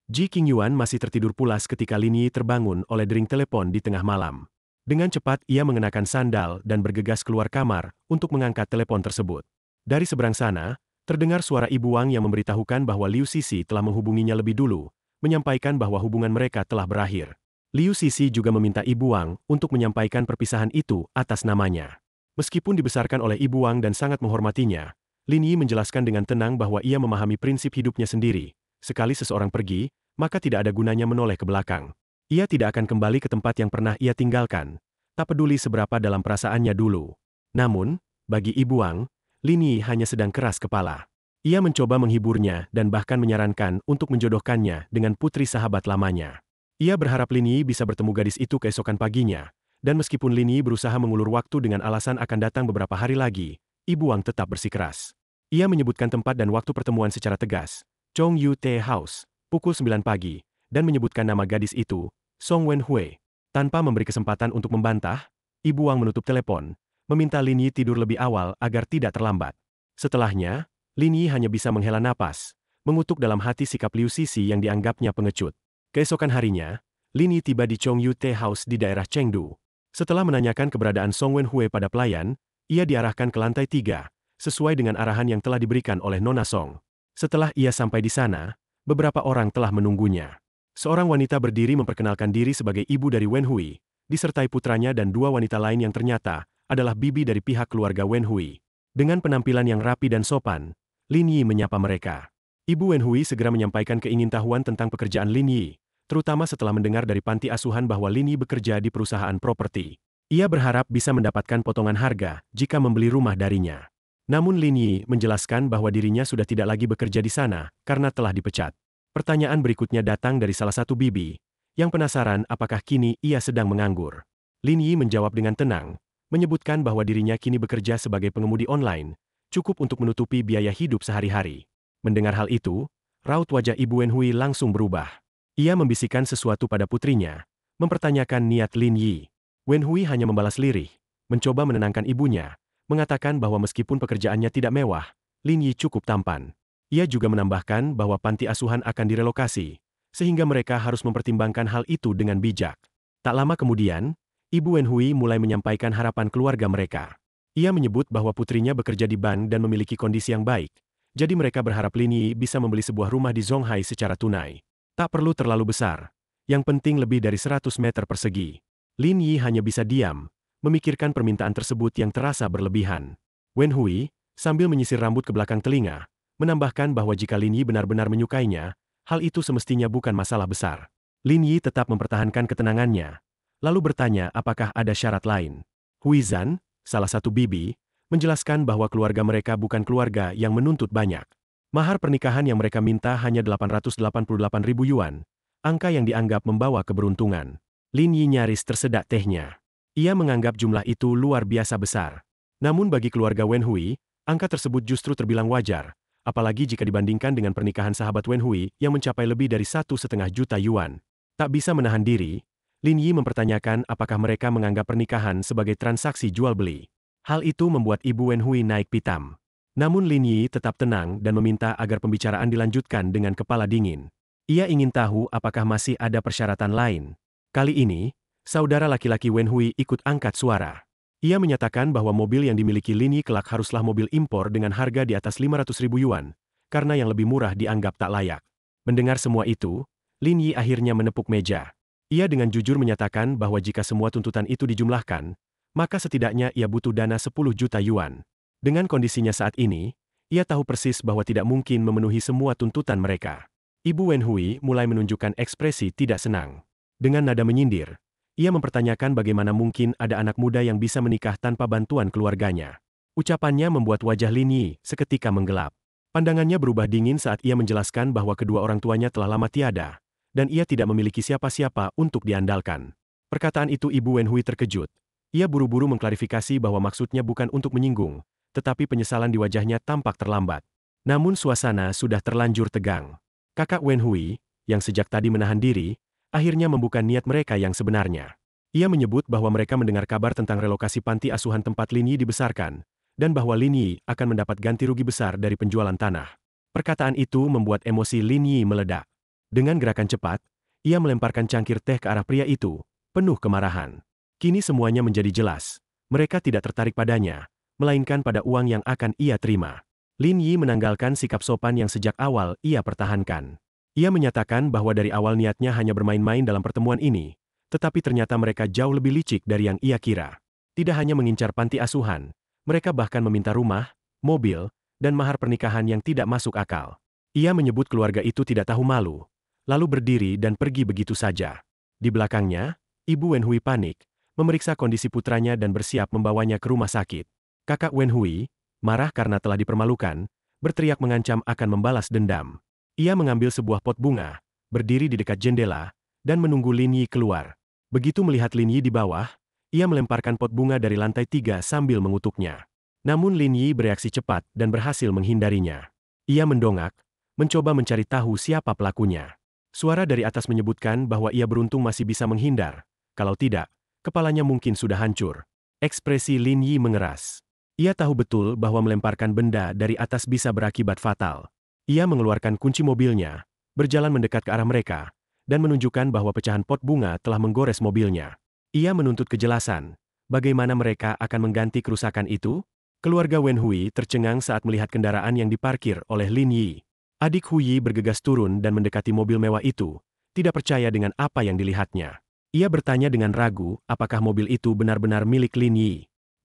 Ji Qingyuan masih tertidur pulas ketika Lin Yi terbangun oleh dering telepon di tengah malam. Dengan cepat ia mengenakan sandal dan bergegas keluar kamar untuk mengangkat telepon tersebut. Dari seberang sana, terdengar suara Ibu Wang yang memberitahukan bahwa Liu Sisi telah menghubunginya lebih dulu, menyampaikan bahwa hubungan mereka telah berakhir. Liu Sisi juga meminta Ibu Wang untuk menyampaikan perpisahan itu atas namanya. Meskipun dibesarkan oleh Ibu Wang dan sangat menghormatinya, Lin Yi menjelaskan dengan tenang bahwa ia memahami prinsip hidupnya sendiri. Sekali seseorang pergi, maka tidak ada gunanya menoleh ke belakang. Ia tidak akan kembali ke tempat yang pernah ia tinggalkan, tak peduli seberapa dalam perasaannya dulu. Namun, bagi Ibu Wang, Lin Yi hanya sedang keras kepala. Ia mencoba menghiburnya dan bahkan menyarankan untuk menjodohkannya dengan putri sahabat lamanya. Ia berharap Lin Yi bisa bertemu gadis itu keesokan paginya, dan meskipun Lin Yi berusaha mengulur waktu dengan alasan akan datang beberapa hari lagi, Ibu Wang tetap bersikeras. Ia menyebutkan tempat dan waktu pertemuan secara tegas, Chong Yu Tea House, pukul 9 pagi, dan menyebutkan nama gadis itu, Song Wenhui. Tanpa memberi kesempatan untuk membantah, Ibu Wang menutup telepon, meminta Lin Yi tidur lebih awal agar tidak terlambat. Setelahnya, Lin Yi hanya bisa menghela napas, mengutuk dalam hati sikap Liu Sisi yang dianggapnya pengecut. Keesokan harinya, Lin Yi tiba di Chong Yu Tea House di daerah Chengdu. Setelah menanyakan keberadaan Song Wenhui pada pelayan, ia diarahkan ke lantai 3, sesuai dengan arahan yang telah diberikan oleh Nona Song. Setelah ia sampai di sana, beberapa orang telah menunggunya. Seorang wanita berdiri memperkenalkan diri sebagai ibu dari Wenhui, disertai putranya dan dua wanita lain yang ternyata adalah bibi dari pihak keluarga Wenhui. Dengan penampilan yang rapi dan sopan, Lin Yi menyapa mereka. Ibu Wenhui segera menyampaikan keingintahuan tentang pekerjaan Lin Yi, terutama setelah mendengar dari panti asuhan bahwa Lin Yi bekerja di perusahaan properti. Ia berharap bisa mendapatkan potongan harga jika membeli rumah darinya. Namun Lin Yi menjelaskan bahwa dirinya sudah tidak lagi bekerja di sana karena telah dipecat. Pertanyaan berikutnya datang dari salah satu bibi, yang penasaran apakah kini ia sedang menganggur. Lin Yi menjawab dengan tenang, menyebutkan bahwa dirinya kini bekerja sebagai pengemudi online, cukup untuk menutupi biaya hidup sehari-hari. Mendengar hal itu, raut wajah Ibu Wenhui langsung berubah. Ia membisikkan sesuatu pada putrinya, mempertanyakan niat Lin Yi. Wenhui hanya membalas lirih, mencoba menenangkan ibunya, mengatakan bahwa meskipun pekerjaannya tidak mewah, Lin Yi cukup tampan. Ia juga menambahkan bahwa panti asuhan akan direlokasi, sehingga mereka harus mempertimbangkan hal itu dengan bijak. Tak lama kemudian, Ibu Wenhui mulai menyampaikan harapan keluarga mereka. Ia menyebut bahwa putrinya bekerja di bank dan memiliki kondisi yang baik, jadi mereka berharap Lin Yi bisa membeli sebuah rumah di Zhonghai secara tunai. Tak perlu terlalu besar, yang penting lebih dari 100 meter persegi. Lin Yi hanya bisa diam, memikirkan permintaan tersebut yang terasa berlebihan. Wenhui, sambil menyisir rambut ke belakang telinga, menambahkan bahwa jika Lin Yi benar-benar menyukainya, hal itu semestinya bukan masalah besar. Lin Yi tetap mempertahankan ketenangannya, lalu bertanya apakah ada syarat lain. Hui Zan, salah satu bibi, menjelaskan bahwa keluarga mereka bukan keluarga yang menuntut banyak. Mahar pernikahan yang mereka minta hanya 888.000 yuan, angka yang dianggap membawa keberuntungan. Lin Yi nyaris tersedak tehnya. Ia menganggap jumlah itu luar biasa besar. Namun bagi keluarga Wenhui, angka tersebut justru terbilang wajar, apalagi jika dibandingkan dengan pernikahan sahabat Wenhui yang mencapai lebih dari 1,5 juta yuan. Tak bisa menahan diri, Lin Yi mempertanyakan apakah mereka menganggap pernikahan sebagai transaksi jual-beli. Hal itu membuat Ibu Wenhui naik pitam. Namun Lin Yi tetap tenang dan meminta agar pembicaraan dilanjutkan dengan kepala dingin. Ia ingin tahu apakah masih ada persyaratan lain. Kali ini, saudara laki-laki Wenhui ikut angkat suara. Ia menyatakan bahwa mobil yang dimiliki Lin Yi kelak haruslah mobil impor dengan harga di atas 500.000 yuan, karena yang lebih murah dianggap tak layak. Mendengar semua itu, Lin Yi akhirnya menepuk meja. Ia dengan jujur menyatakan bahwa jika semua tuntutan itu dijumlahkan, maka setidaknya ia butuh dana 10 juta yuan. Dengan kondisinya saat ini, ia tahu persis bahwa tidak mungkin memenuhi semua tuntutan mereka. Ibu Wenhui mulai menunjukkan ekspresi tidak senang. Dengan nada menyindir, ia mempertanyakan bagaimana mungkin ada anak muda yang bisa menikah tanpa bantuan keluarganya. Ucapannya membuat wajah Lin Yi seketika menggelap. Pandangannya berubah dingin saat ia menjelaskan bahwa kedua orang tuanya telah lama tiada, dan ia tidak memiliki siapa-siapa untuk diandalkan. Perkataan itu Ibu Wenhui terkejut. Ia buru-buru mengklarifikasi bahwa maksudnya bukan untuk menyinggung, tetapi penyesalan di wajahnya tampak terlambat. Namun suasana sudah terlanjur tegang. Kakak Wenhui, yang sejak tadi menahan diri, akhirnya membuka niat mereka yang sebenarnya. Ia menyebut bahwa mereka mendengar kabar tentang relokasi panti asuhan tempat Lin Yi dibesarkan, dan bahwa Lin Yi akan mendapat ganti rugi besar dari penjualan tanah. Perkataan itu membuat emosi Lin Yi meledak. Dengan gerakan cepat, ia melemparkan cangkir teh ke arah pria itu, penuh kemarahan. Kini semuanya menjadi jelas. Mereka tidak tertarik padanya, melainkan pada uang yang akan ia terima. Lin Yi menanggalkan sikap sopan yang sejak awal ia pertahankan. Ia menyatakan bahwa dari awal niatnya hanya bermain-main dalam pertemuan ini, tetapi ternyata mereka jauh lebih licik dari yang ia kira. Tidak hanya mengincar panti asuhan, mereka bahkan meminta rumah, mobil, dan mahar pernikahan yang tidak masuk akal. Ia menyebut keluarga itu tidak tahu malu, lalu berdiri dan pergi begitu saja. Di belakangnya, Ibu Wen Hui panik, memeriksa kondisi putranya dan bersiap membawanya ke rumah sakit. Kakak Wen Hui, marah karena telah dipermalukan, berteriak mengancam akan membalas dendam. Ia mengambil sebuah pot bunga, berdiri di dekat jendela, dan menunggu Lin Yi keluar. Begitu melihat Lin Yi di bawah, ia melemparkan pot bunga dari lantai 3 sambil mengutuknya. Namun Lin Yi bereaksi cepat dan berhasil menghindarinya. Ia mendongak, mencoba mencari tahu siapa pelakunya. Suara dari atas menyebutkan bahwa ia beruntung masih bisa menghindar. Kalau tidak, kepalanya mungkin sudah hancur. Ekspresi Lin Yi mengeras. Ia tahu betul bahwa melemparkan benda dari atas bisa berakibat fatal. Ia mengeluarkan kunci mobilnya, berjalan mendekat ke arah mereka, dan menunjukkan bahwa pecahan pot bunga telah menggores mobilnya. Ia menuntut kejelasan. Bagaimana mereka akan mengganti kerusakan itu? Keluarga Wen Hui tercengang saat melihat kendaraan yang diparkir oleh Lin Yi. Adik Hu Yi bergegas turun dan mendekati mobil mewah itu, tidak percaya dengan apa yang dilihatnya. Ia bertanya dengan ragu apakah mobil itu benar-benar milik Lin Yi.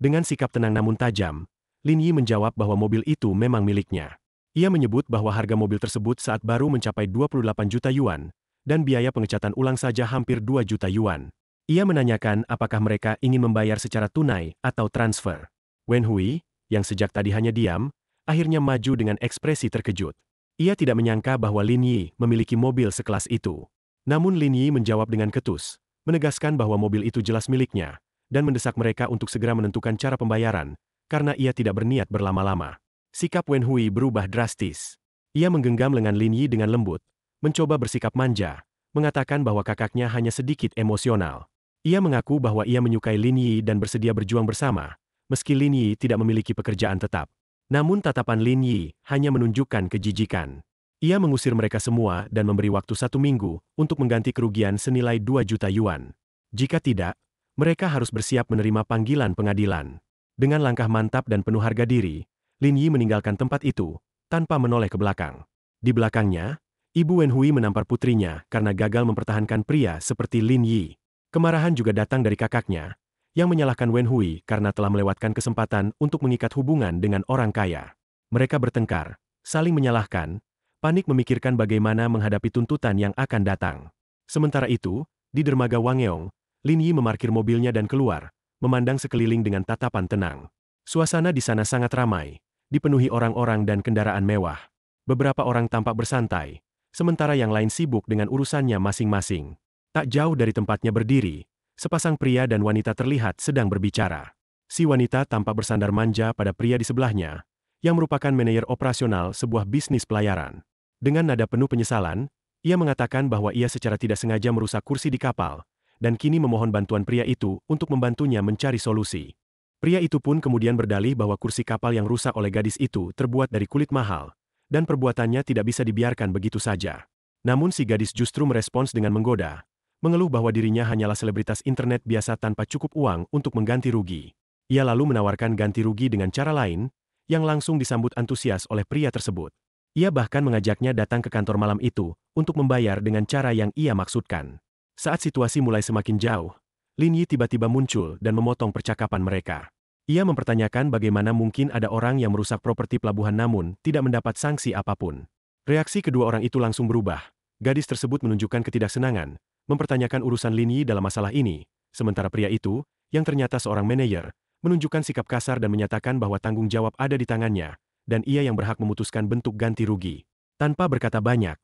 Dengan sikap tenang namun tajam, Lin Yi menjawab bahwa mobil itu memang miliknya. Ia menyebut bahwa harga mobil tersebut saat baru mencapai 28 juta yuan, dan biaya pengecatan ulang saja hampir 2 juta yuan. Ia menanyakan apakah mereka ingin membayar secara tunai atau transfer. Wen Hui, yang sejak tadi hanya diam, akhirnya maju dengan ekspresi terkejut. Ia tidak menyangka bahwa Lin Yi memiliki mobil sekelas itu. Namun Lin Yi menjawab dengan ketus, menegaskan bahwa mobil itu jelas miliknya, dan mendesak mereka untuk segera menentukan cara pembayaran, karena ia tidak berniat berlama-lama. Sikap Wen Hui berubah drastis. Ia menggenggam lengan Lin Yi dengan lembut, mencoba bersikap manja, mengatakan bahwa kakaknya hanya sedikit emosional. Ia mengaku bahwa ia menyukai Lin Yi dan bersedia berjuang bersama, meski Lin Yi tidak memiliki pekerjaan tetap. Namun tatapan Lin Yi hanya menunjukkan kejijikan. Ia mengusir mereka semua dan memberi waktu 1 minggu untuk mengganti kerugian senilai 2 juta yuan. Jika tidak, mereka harus bersiap menerima panggilan pengadilan. Dengan langkah mantap dan penuh harga diri, Lin Yi meninggalkan tempat itu, tanpa menoleh ke belakang. Di belakangnya, Ibu Wen Hui menampar putrinya karena gagal mempertahankan pria seperti Lin Yi. Kemarahan juga datang dari kakaknya, yang menyalahkan Wen Hui karena telah melewatkan kesempatan untuk mengikat hubungan dengan orang kaya. Mereka bertengkar, saling menyalahkan, panik memikirkan bagaimana menghadapi tuntutan yang akan datang. Sementara itu, di dermaga Wangeong, Lin Yi memarkir mobilnya dan keluar, memandang sekeliling dengan tatapan tenang. Suasana di sana sangat ramai, dipenuhi orang-orang dan kendaraan mewah. Beberapa orang tampak bersantai, sementara yang lain sibuk dengan urusannya masing-masing. Tak jauh dari tempatnya berdiri, sepasang pria dan wanita terlihat sedang berbicara. Si wanita tampak bersandar manja pada pria di sebelahnya, yang merupakan manajer operasional sebuah bisnis pelayaran. Dengan nada penuh penyesalan, ia mengatakan bahwa ia secara tidak sengaja merusak kursi di kapal, dan kini memohon bantuan pria itu untuk membantunya mencari solusi. Pria itu pun kemudian berdalih bahwa kursi kapal yang rusak oleh gadis itu terbuat dari kulit mahal, dan perbuatannya tidak bisa dibiarkan begitu saja. Namun si gadis justru merespons dengan menggoda, mengeluh bahwa dirinya hanyalah selebritas internet biasa tanpa cukup uang untuk mengganti rugi. Ia lalu menawarkan ganti rugi dengan cara lain, yang langsung disambut antusias oleh pria tersebut. Ia bahkan mengajaknya datang ke kantor malam itu, untuk membayar dengan cara yang ia maksudkan. Saat situasi mulai semakin jauh, Lin Yi tiba-tiba muncul dan memotong percakapan mereka. Ia mempertanyakan bagaimana mungkin ada orang yang merusak properti pelabuhan namun tidak mendapat sanksi apapun. Reaksi kedua orang itu langsung berubah. Gadis tersebut menunjukkan ketidaksenangan, mempertanyakan urusan Lin Yi dalam masalah ini, sementara pria itu, yang ternyata seorang manajer, menunjukkan sikap kasar dan menyatakan bahwa tanggung jawab ada di tangannya, dan ia yang berhak memutuskan bentuk ganti rugi. Tanpa berkata banyak,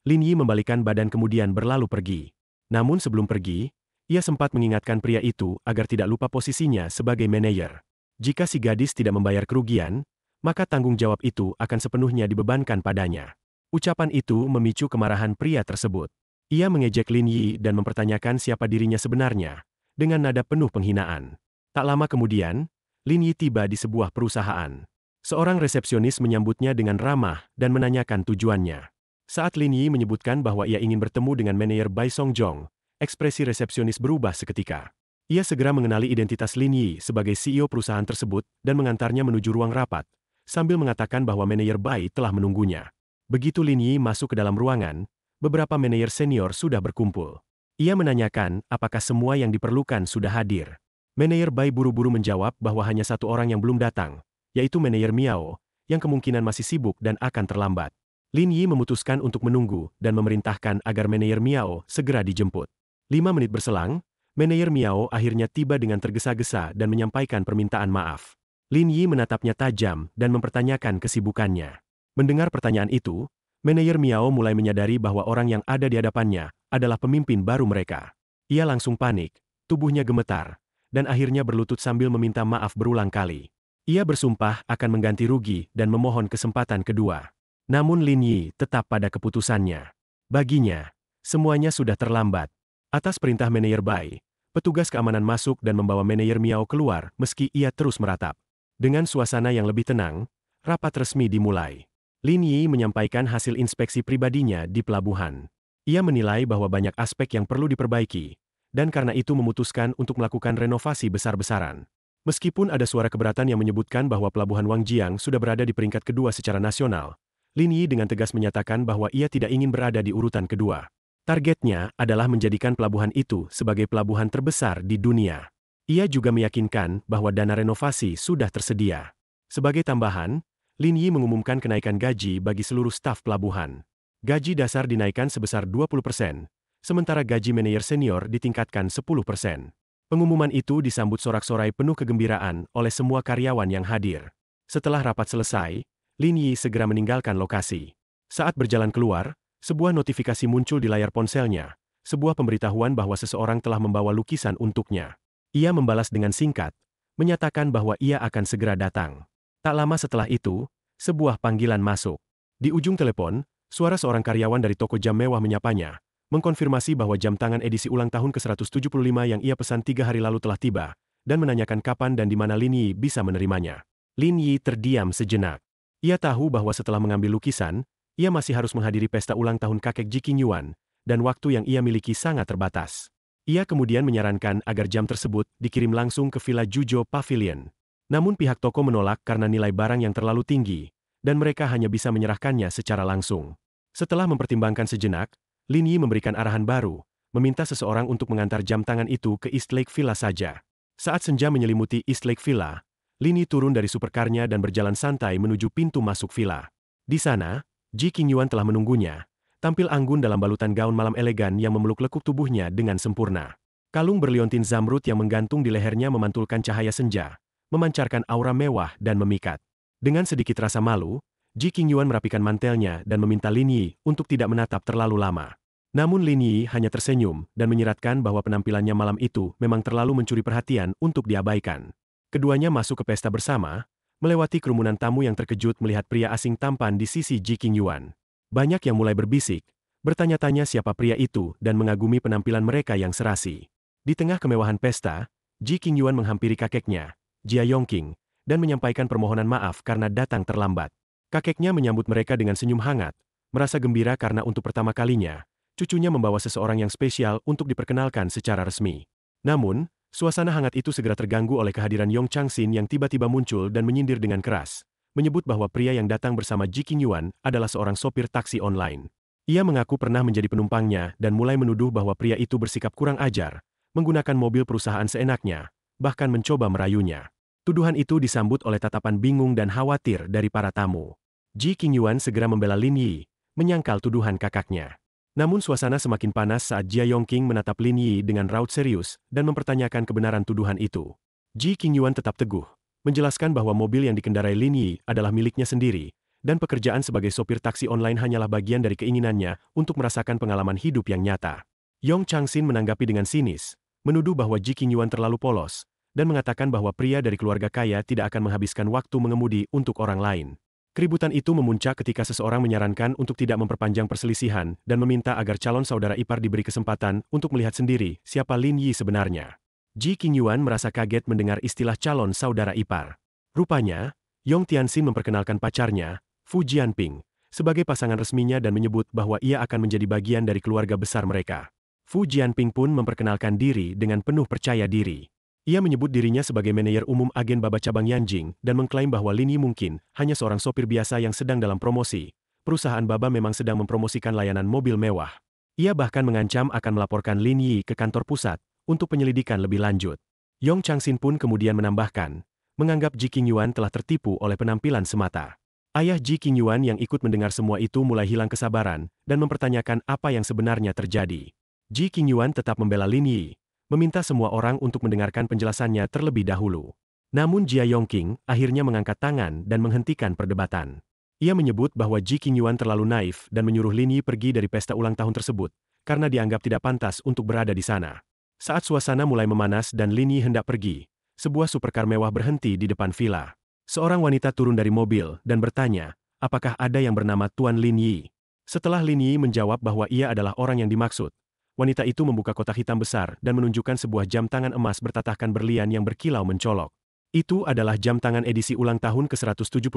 Lin Yi membalikan badan kemudian berlalu pergi. Namun sebelum pergi, ia sempat mengingatkan pria itu agar tidak lupa posisinya sebagai manajer. Jika si gadis tidak membayar kerugian, maka tanggung jawab itu akan sepenuhnya dibebankan padanya. Ucapan itu memicu kemarahan pria tersebut. Ia mengejek Lin Yi dan mempertanyakan siapa dirinya sebenarnya, dengan nada penuh penghinaan. Tak lama kemudian, Lin Yi tiba di sebuah perusahaan. Seorang resepsionis menyambutnya dengan ramah dan menanyakan tujuannya. Saat Lin Yi menyebutkan bahwa ia ingin bertemu dengan manajer Bai Songjong, ekspresi resepsionis berubah seketika. Ia segera mengenali identitas Lin Yi sebagai CEO perusahaan tersebut dan mengantarnya menuju ruang rapat, sambil mengatakan bahwa manajer Bai telah menunggunya. Begitu Lin Yi masuk ke dalam ruangan, beberapa manajer senior sudah berkumpul. Ia menanyakan apakah semua yang diperlukan sudah hadir. Manajer Bai buru-buru menjawab bahwa hanya satu orang yang belum datang, yaitu manajer Miao, yang kemungkinan masih sibuk dan akan terlambat. Lin Yi memutuskan untuk menunggu dan memerintahkan agar manajer Miao segera dijemput. 5 menit berselang, manajer Miao akhirnya tiba dengan tergesa-gesa dan menyampaikan permintaan maaf. Lin Yi menatapnya tajam dan mempertanyakan kesibukannya. Mendengar pertanyaan itu, manajer Miao mulai menyadari bahwa orang yang ada di hadapannya adalah pemimpin baru mereka. Ia langsung panik, tubuhnya gemetar, dan akhirnya berlutut sambil meminta maaf berulang kali. Ia bersumpah akan mengganti rugi dan memohon kesempatan kedua. Namun Lin Yi tetap pada keputusannya. Baginya, semuanya sudah terlambat. Atas perintah manajer Bai, petugas keamanan masuk dan membawa manajer Miao keluar meski ia terus meratap. Dengan suasana yang lebih tenang, rapat resmi dimulai. Lin Yi menyampaikan hasil inspeksi pribadinya di pelabuhan. Ia menilai bahwa banyak aspek yang perlu diperbaiki, dan karena itu memutuskan untuk melakukan renovasi besar-besaran. Meskipun ada suara keberatan yang menyebutkan bahwa pelabuhan Wangjiang sudah berada di peringkat kedua secara nasional, Lin Yi dengan tegas menyatakan bahwa ia tidak ingin berada di urutan kedua. Targetnya adalah menjadikan pelabuhan itu sebagai pelabuhan terbesar di dunia. Ia juga meyakinkan bahwa dana renovasi sudah tersedia. Sebagai tambahan, Lin Yi mengumumkan kenaikan gaji bagi seluruh staf pelabuhan. Gaji dasar dinaikkan sebesar 20%, sementara gaji manajer senior ditingkatkan 10%. Pengumuman itu disambut sorak-sorai penuh kegembiraan oleh semua karyawan yang hadir. Setelah rapat selesai, Lin Yi segera meninggalkan lokasi. Saat berjalan keluar, sebuah notifikasi muncul di layar ponselnya, sebuah pemberitahuan bahwa seseorang telah membawa lukisan untuknya. Ia membalas dengan singkat, menyatakan bahwa ia akan segera datang. Tak lama setelah itu, sebuah panggilan masuk. Di ujung telepon, suara seorang karyawan dari toko jam mewah menyapanya, mengkonfirmasi bahwa jam tangan edisi ulang tahun ke-175 yang ia pesan 3 hari lalu telah tiba, dan menanyakan kapan dan di mana Lin Yi bisa menerimanya. Lin Yi terdiam sejenak. Ia tahu bahwa setelah mengambil lukisan, ia masih harus menghadiri pesta ulang tahun kakek Ji Qingyuan, dan waktu yang ia miliki sangat terbatas. Ia kemudian menyarankan agar jam tersebut dikirim langsung ke Villa Jujo Pavilion. Namun pihak toko menolak karena nilai barang yang terlalu tinggi, dan mereka hanya bisa menyerahkannya secara langsung. Setelah mempertimbangkan sejenak, Lin Yi memberikan arahan baru, meminta seseorang untuk mengantar jam tangan itu ke East Lake Villa saja. Saat senja menyelimuti East Lake Villa, Lin Yi turun dari superkarnya dan berjalan santai menuju pintu masuk villa. Di sana, Ji Qingyuan telah menunggunya, tampil anggun dalam balutan gaun malam elegan yang memeluk lekuk tubuhnya dengan sempurna. Kalung berliontin zamrud yang menggantung di lehernya memantulkan cahaya senja, memancarkan aura mewah dan memikat. Dengan sedikit rasa malu, Ji Qingyuan merapikan mantelnya dan meminta Lin Yi untuk tidak menatap terlalu lama. Namun Lin Yi hanya tersenyum dan menyiratkan bahwa penampilannya malam itu memang terlalu mencuri perhatian untuk diabaikan. Keduanya masuk ke pesta bersama, melewati kerumunan tamu yang terkejut melihat pria asing tampan di sisi Ji Qingyuan. Banyak yang mulai berbisik, bertanya-tanya siapa pria itu dan mengagumi penampilan mereka yang serasi. Di tengah kemewahan pesta, Ji Qingyuan menghampiri kakeknya, Jia Yongqing, dan menyampaikan permohonan maaf karena datang terlambat. Kakeknya menyambut mereka dengan senyum hangat, merasa gembira karena untuk pertama kalinya, cucunya membawa seseorang yang spesial untuk diperkenalkan secara resmi. Namun, suasana hangat itu segera terganggu oleh kehadiran Yong Changxin yang tiba-tiba muncul dan menyindir dengan keras, menyebut bahwa pria yang datang bersama Ji Qingyuan adalah seorang sopir taksi online. Ia mengaku pernah menjadi penumpangnya dan mulai menuduh bahwa pria itu bersikap kurang ajar, menggunakan mobil perusahaan seenaknya, bahkan mencoba merayunya. Tuduhan itu disambut oleh tatapan bingung dan khawatir dari para tamu. Ji Qingyuan segera membela Lin Yi, menyangkal tuduhan kakaknya. Namun suasana semakin panas saat Jia Yongqing menatap Lin Yi dengan raut serius dan mempertanyakan kebenaran tuduhan itu. Ji Qingyuan tetap teguh, menjelaskan bahwa mobil yang dikendarai Lin Yi adalah miliknya sendiri, dan pekerjaan sebagai sopir taksi online hanyalah bagian dari keinginannya untuk merasakan pengalaman hidup yang nyata. Yong Changxin menanggapi dengan sinis, menuduh bahwa Ji Qingyuan terlalu polos, dan mengatakan bahwa pria dari keluarga kaya tidak akan menghabiskan waktu mengemudi untuk orang lain. Keributan itu memuncak ketika seseorang menyarankan untuk tidak memperpanjang perselisihan dan meminta agar calon saudara ipar diberi kesempatan untuk melihat sendiri siapa Lin Yi sebenarnya. Ji Qingyuan merasa kaget mendengar istilah calon saudara ipar. Rupanya, Yong Tianxin memperkenalkan pacarnya, Fu Jianping, sebagai pasangan resminya dan menyebut bahwa ia akan menjadi bagian dari keluarga besar mereka. Fu Jianping pun memperkenalkan diri dengan penuh percaya diri. Ia menyebut dirinya sebagai manajer umum agen Baba cabang Yanjing dan mengklaim bahwa Lin Yi mungkin hanya seorang sopir biasa yang sedang dalam promosi. Perusahaan Baba memang sedang mempromosikan layanan mobil mewah. Ia bahkan mengancam akan melaporkan Lin Yi ke kantor pusat untuk penyelidikan lebih lanjut. Yong Changxin pun kemudian menambahkan, menganggap Ji Qingyuan telah tertipu oleh penampilan semata. Ayah Ji Qingyuan yang ikut mendengar semua itu mulai hilang kesabaran dan mempertanyakan apa yang sebenarnya terjadi. Ji Qingyuan tetap membela Lin Yi, meminta semua orang untuk mendengarkan penjelasannya terlebih dahulu. Namun Jia Yongqing akhirnya mengangkat tangan dan menghentikan perdebatan. Ia menyebut bahwa Ji Qingyuan terlalu naif dan menyuruh Lin Yi pergi dari pesta ulang tahun tersebut, karena dianggap tidak pantas untuk berada di sana. Saat suasana mulai memanas dan Lin Yi hendak pergi, sebuah superkar mewah berhenti di depan villa. Seorang wanita turun dari mobil dan bertanya, apakah ada yang bernama Tuan Lin Yi? Setelah Lin Yi menjawab bahwa ia adalah orang yang dimaksud, wanita itu membuka kotak hitam besar dan menunjukkan sebuah jam tangan emas bertatahkan berlian yang berkilau mencolok. Itu adalah jam tangan edisi ulang tahun ke-175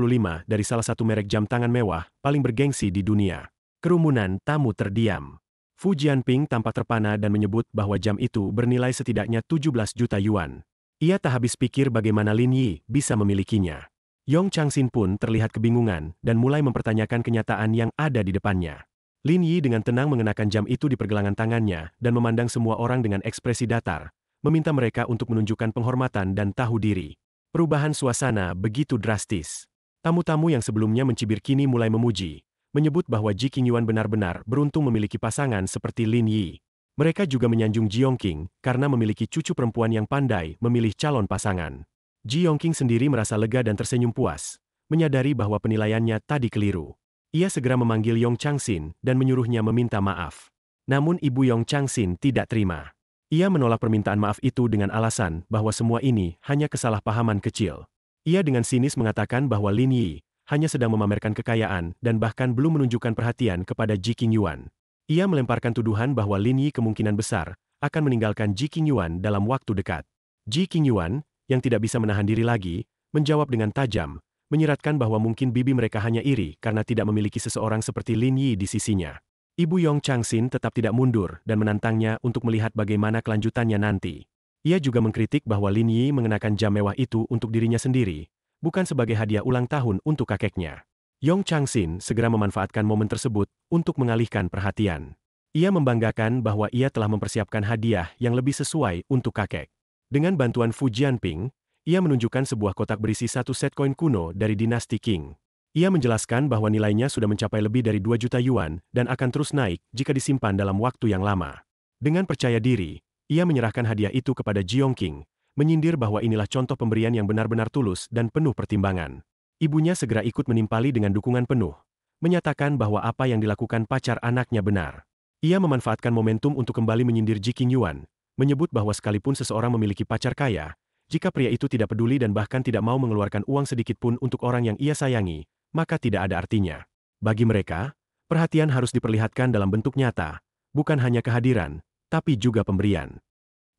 dari salah satu merek jam tangan mewah paling bergengsi di dunia. Kerumunan tamu terdiam. Fu Jianping tampak terpana dan menyebut bahwa jam itu bernilai setidaknya 17 juta yuan. Ia tak habis pikir bagaimana Lin Yi bisa memilikinya. Yong Changxin pun terlihat kebingungan dan mulai mempertanyakan kenyataan yang ada di depannya. Lin Yi dengan tenang mengenakan jam itu di pergelangan tangannya dan memandang semua orang dengan ekspresi datar, meminta mereka untuk menunjukkan penghormatan dan tahu diri. Perubahan suasana begitu drastis. Tamu-tamu yang sebelumnya mencibir kini mulai memuji, menyebut bahwa Ji Qingyuan benar-benar beruntung memiliki pasangan seperti Lin Yi. Mereka juga menyanjung Ji Yongqing karena memiliki cucu perempuan yang pandai memilih calon pasangan. Ji Yongqing sendiri merasa lega dan tersenyum puas, menyadari bahwa penilaiannya tadi keliru. Ia segera memanggil Yong Changxin dan menyuruhnya meminta maaf. Namun ibu Yong Changxin tidak terima. Ia menolak permintaan maaf itu dengan alasan bahwa semua ini hanya kesalahpahaman kecil. Ia dengan sinis mengatakan bahwa Lin Yi hanya sedang memamerkan kekayaan dan bahkan belum menunjukkan perhatian kepada Ji Qingyuan. Ia melemparkan tuduhan bahwa Lin Yi kemungkinan besar akan meninggalkan Ji Qingyuan dalam waktu dekat. Ji Qingyuan, yang tidak bisa menahan diri lagi, menjawab dengan tajam, menyiratkan bahwa mungkin bibi mereka hanya iri karena tidak memiliki seseorang seperti Lin Yi di sisinya. Ibu Yong Changxin tetap tidak mundur dan menantangnya untuk melihat bagaimana kelanjutannya nanti. Ia juga mengkritik bahwa Lin Yi mengenakan jam mewah itu untuk dirinya sendiri, bukan sebagai hadiah ulang tahun untuk kakeknya. Yong Changxin segera memanfaatkan momen tersebut untuk mengalihkan perhatian. Ia membanggakan bahwa ia telah mempersiapkan hadiah yang lebih sesuai untuk kakek. Dengan bantuan Fu Jianping, ia menunjukkan sebuah kotak berisi satu set koin kuno dari dinasti Qing. Ia menjelaskan bahwa nilainya sudah mencapai lebih dari 2 juta yuan dan akan terus naik jika disimpan dalam waktu yang lama. Dengan percaya diri, ia menyerahkan hadiah itu kepada Ji Yongqing, menyindir bahwa inilah contoh pemberian yang benar-benar tulus dan penuh pertimbangan. Ibunya segera ikut menimpali dengan dukungan penuh, menyatakan bahwa apa yang dilakukan pacar anaknya benar. Ia memanfaatkan momentum untuk kembali menyindir Ji Qingyuan, menyebut bahwa sekalipun seseorang memiliki pacar kaya, jika pria itu tidak peduli dan bahkan tidak mau mengeluarkan uang sedikit pun untuk orang yang ia sayangi, maka tidak ada artinya. Bagi mereka, perhatian harus diperlihatkan dalam bentuk nyata, bukan hanya kehadiran, tapi juga pemberian.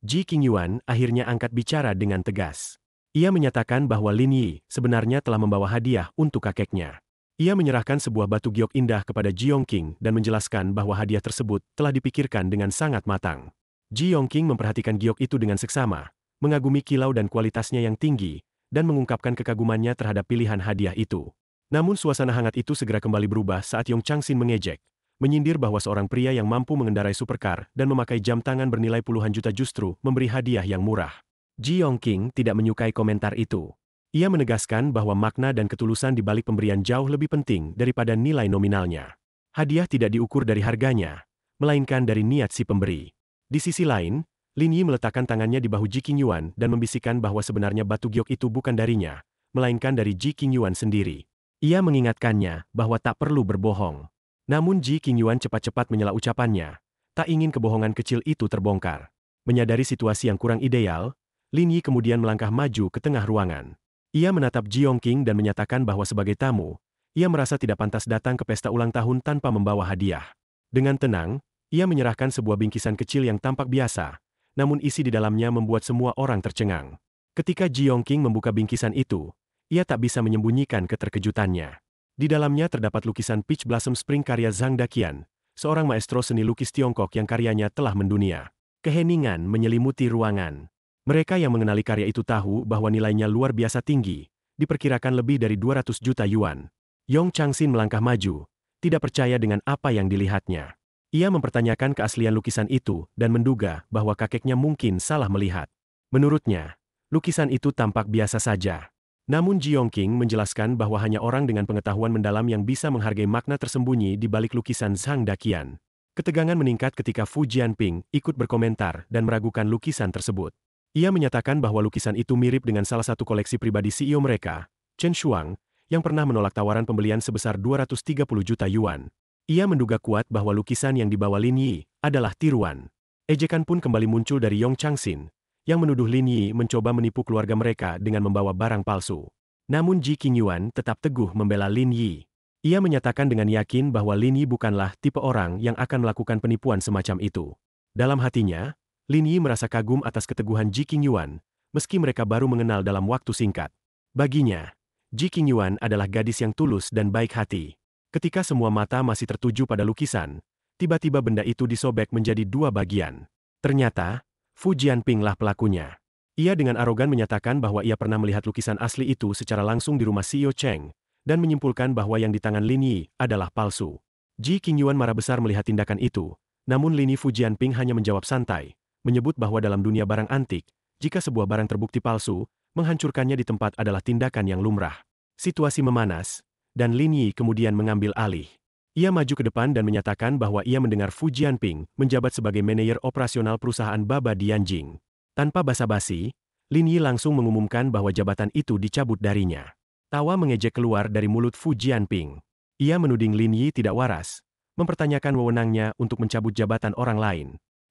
Ji Qingyuan akhirnya angkat bicara dengan tegas. Ia menyatakan bahwa Lin Yi sebenarnya telah membawa hadiah untuk kakeknya. Ia menyerahkan sebuah batu giok indah kepada Ji Yongqing dan menjelaskan bahwa hadiah tersebut telah dipikirkan dengan sangat matang. Ji Yongqing memperhatikan giok itu dengan seksama, mengagumi kilau dan kualitasnya yang tinggi, dan mengungkapkan kekagumannya terhadap pilihan hadiah itu. Namun suasana hangat itu segera kembali berubah saat Yong Changxin mengejek, menyindir bahwa seorang pria yang mampu mengendarai supercar dan memakai jam tangan bernilai puluhan juta justru memberi hadiah yang murah. Ji Yongqing tidak menyukai komentar itu. Ia menegaskan bahwa makna dan ketulusan di balik pemberian jauh lebih penting daripada nilai nominalnya. Hadiah tidak diukur dari harganya, melainkan dari niat si pemberi. Di sisi lain, Lin Yi meletakkan tangannya di bahu Ji Qingyuan dan membisikkan bahwa sebenarnya batu giok itu bukan darinya, melainkan dari Ji Qingyuan sendiri. Ia mengingatkannya bahwa tak perlu berbohong. Namun Ji Qingyuan cepat-cepat menyela ucapannya, tak ingin kebohongan kecil itu terbongkar. Menyadari situasi yang kurang ideal, Lin Yi kemudian melangkah maju ke tengah ruangan. Ia menatap Ji Yongqing dan menyatakan bahwa sebagai tamu, ia merasa tidak pantas datang ke pesta ulang tahun tanpa membawa hadiah. Dengan tenang, ia menyerahkan sebuah bingkisan kecil yang tampak biasa, namun isi di dalamnya membuat semua orang tercengang. Ketika Ji Yongqing membuka bingkisan itu, ia tak bisa menyembunyikan keterkejutannya. Di dalamnya terdapat lukisan Peach Blossom Spring karya Zhang Daqian, seorang maestro seni lukis Tiongkok yang karyanya telah mendunia. Keheningan menyelimuti ruangan. Mereka yang mengenali karya itu tahu bahwa nilainya luar biasa tinggi, diperkirakan lebih dari 200 juta yuan. Yong Changxin melangkah maju, tidak percaya dengan apa yang dilihatnya. Ia mempertanyakan keaslian lukisan itu dan menduga bahwa kakeknya mungkin salah melihat. Menurutnya, lukisan itu tampak biasa saja. Namun Ji Yongqing menjelaskan bahwa hanya orang dengan pengetahuan mendalam yang bisa menghargai makna tersembunyi di balik lukisan Zhang Daqian. Ketegangan meningkat ketika Fu Jianping ikut berkomentar dan meragukan lukisan tersebut. Ia menyatakan bahwa lukisan itu mirip dengan salah satu koleksi pribadi CEO mereka, Chen Shuang, yang pernah menolak tawaran pembelian sebesar 230 juta yuan. Ia menduga kuat bahwa lukisan yang dibawa Lin Yi adalah tiruan. Ejekan pun kembali muncul dari Yong Changxin, yang menuduh Lin Yi mencoba menipu keluarga mereka dengan membawa barang palsu. Namun Ji Qingyuan tetap teguh membela Lin Yi. Ia menyatakan dengan yakin bahwa Lin Yi bukanlah tipe orang yang akan melakukan penipuan semacam itu. Dalam hatinya, Lin Yi merasa kagum atas keteguhan Ji Qingyuan, meski mereka baru mengenal dalam waktu singkat. Baginya, Ji Qingyuan adalah gadis yang tulus dan baik hati. Ketika semua mata masih tertuju pada lukisan, tiba-tiba benda itu disobek menjadi dua bagian. Ternyata, Fu Jianping lah pelakunya. Ia dengan arogan menyatakan bahwa ia pernah melihat lukisan asli itu secara langsung di rumah CEO Cheng, dan menyimpulkan bahwa yang di tangan Lin Yi adalah palsu. Ji Qingyuan marah besar melihat tindakan itu, namun Lin Yi Fu Jianping hanya menjawab santai, menyebut bahwa dalam dunia barang antik, jika sebuah barang terbukti palsu, menghancurkannya di tempat adalah tindakan yang lumrah. Situasi memanas, dan Lin Yi kemudian mengambil alih. Ia maju ke depan dan menyatakan bahwa ia mendengar Fu Jianping menjabat sebagai manajer operasional perusahaan Baba di Yanjing. Tanpa basa-basi, Lin Yi langsung mengumumkan bahwa jabatan itu dicabut darinya. Tawa mengejek keluar dari mulut Fu Jianping. Ia menuding Lin Yi tidak waras, mempertanyakan wewenangnya untuk mencabut jabatan orang lain.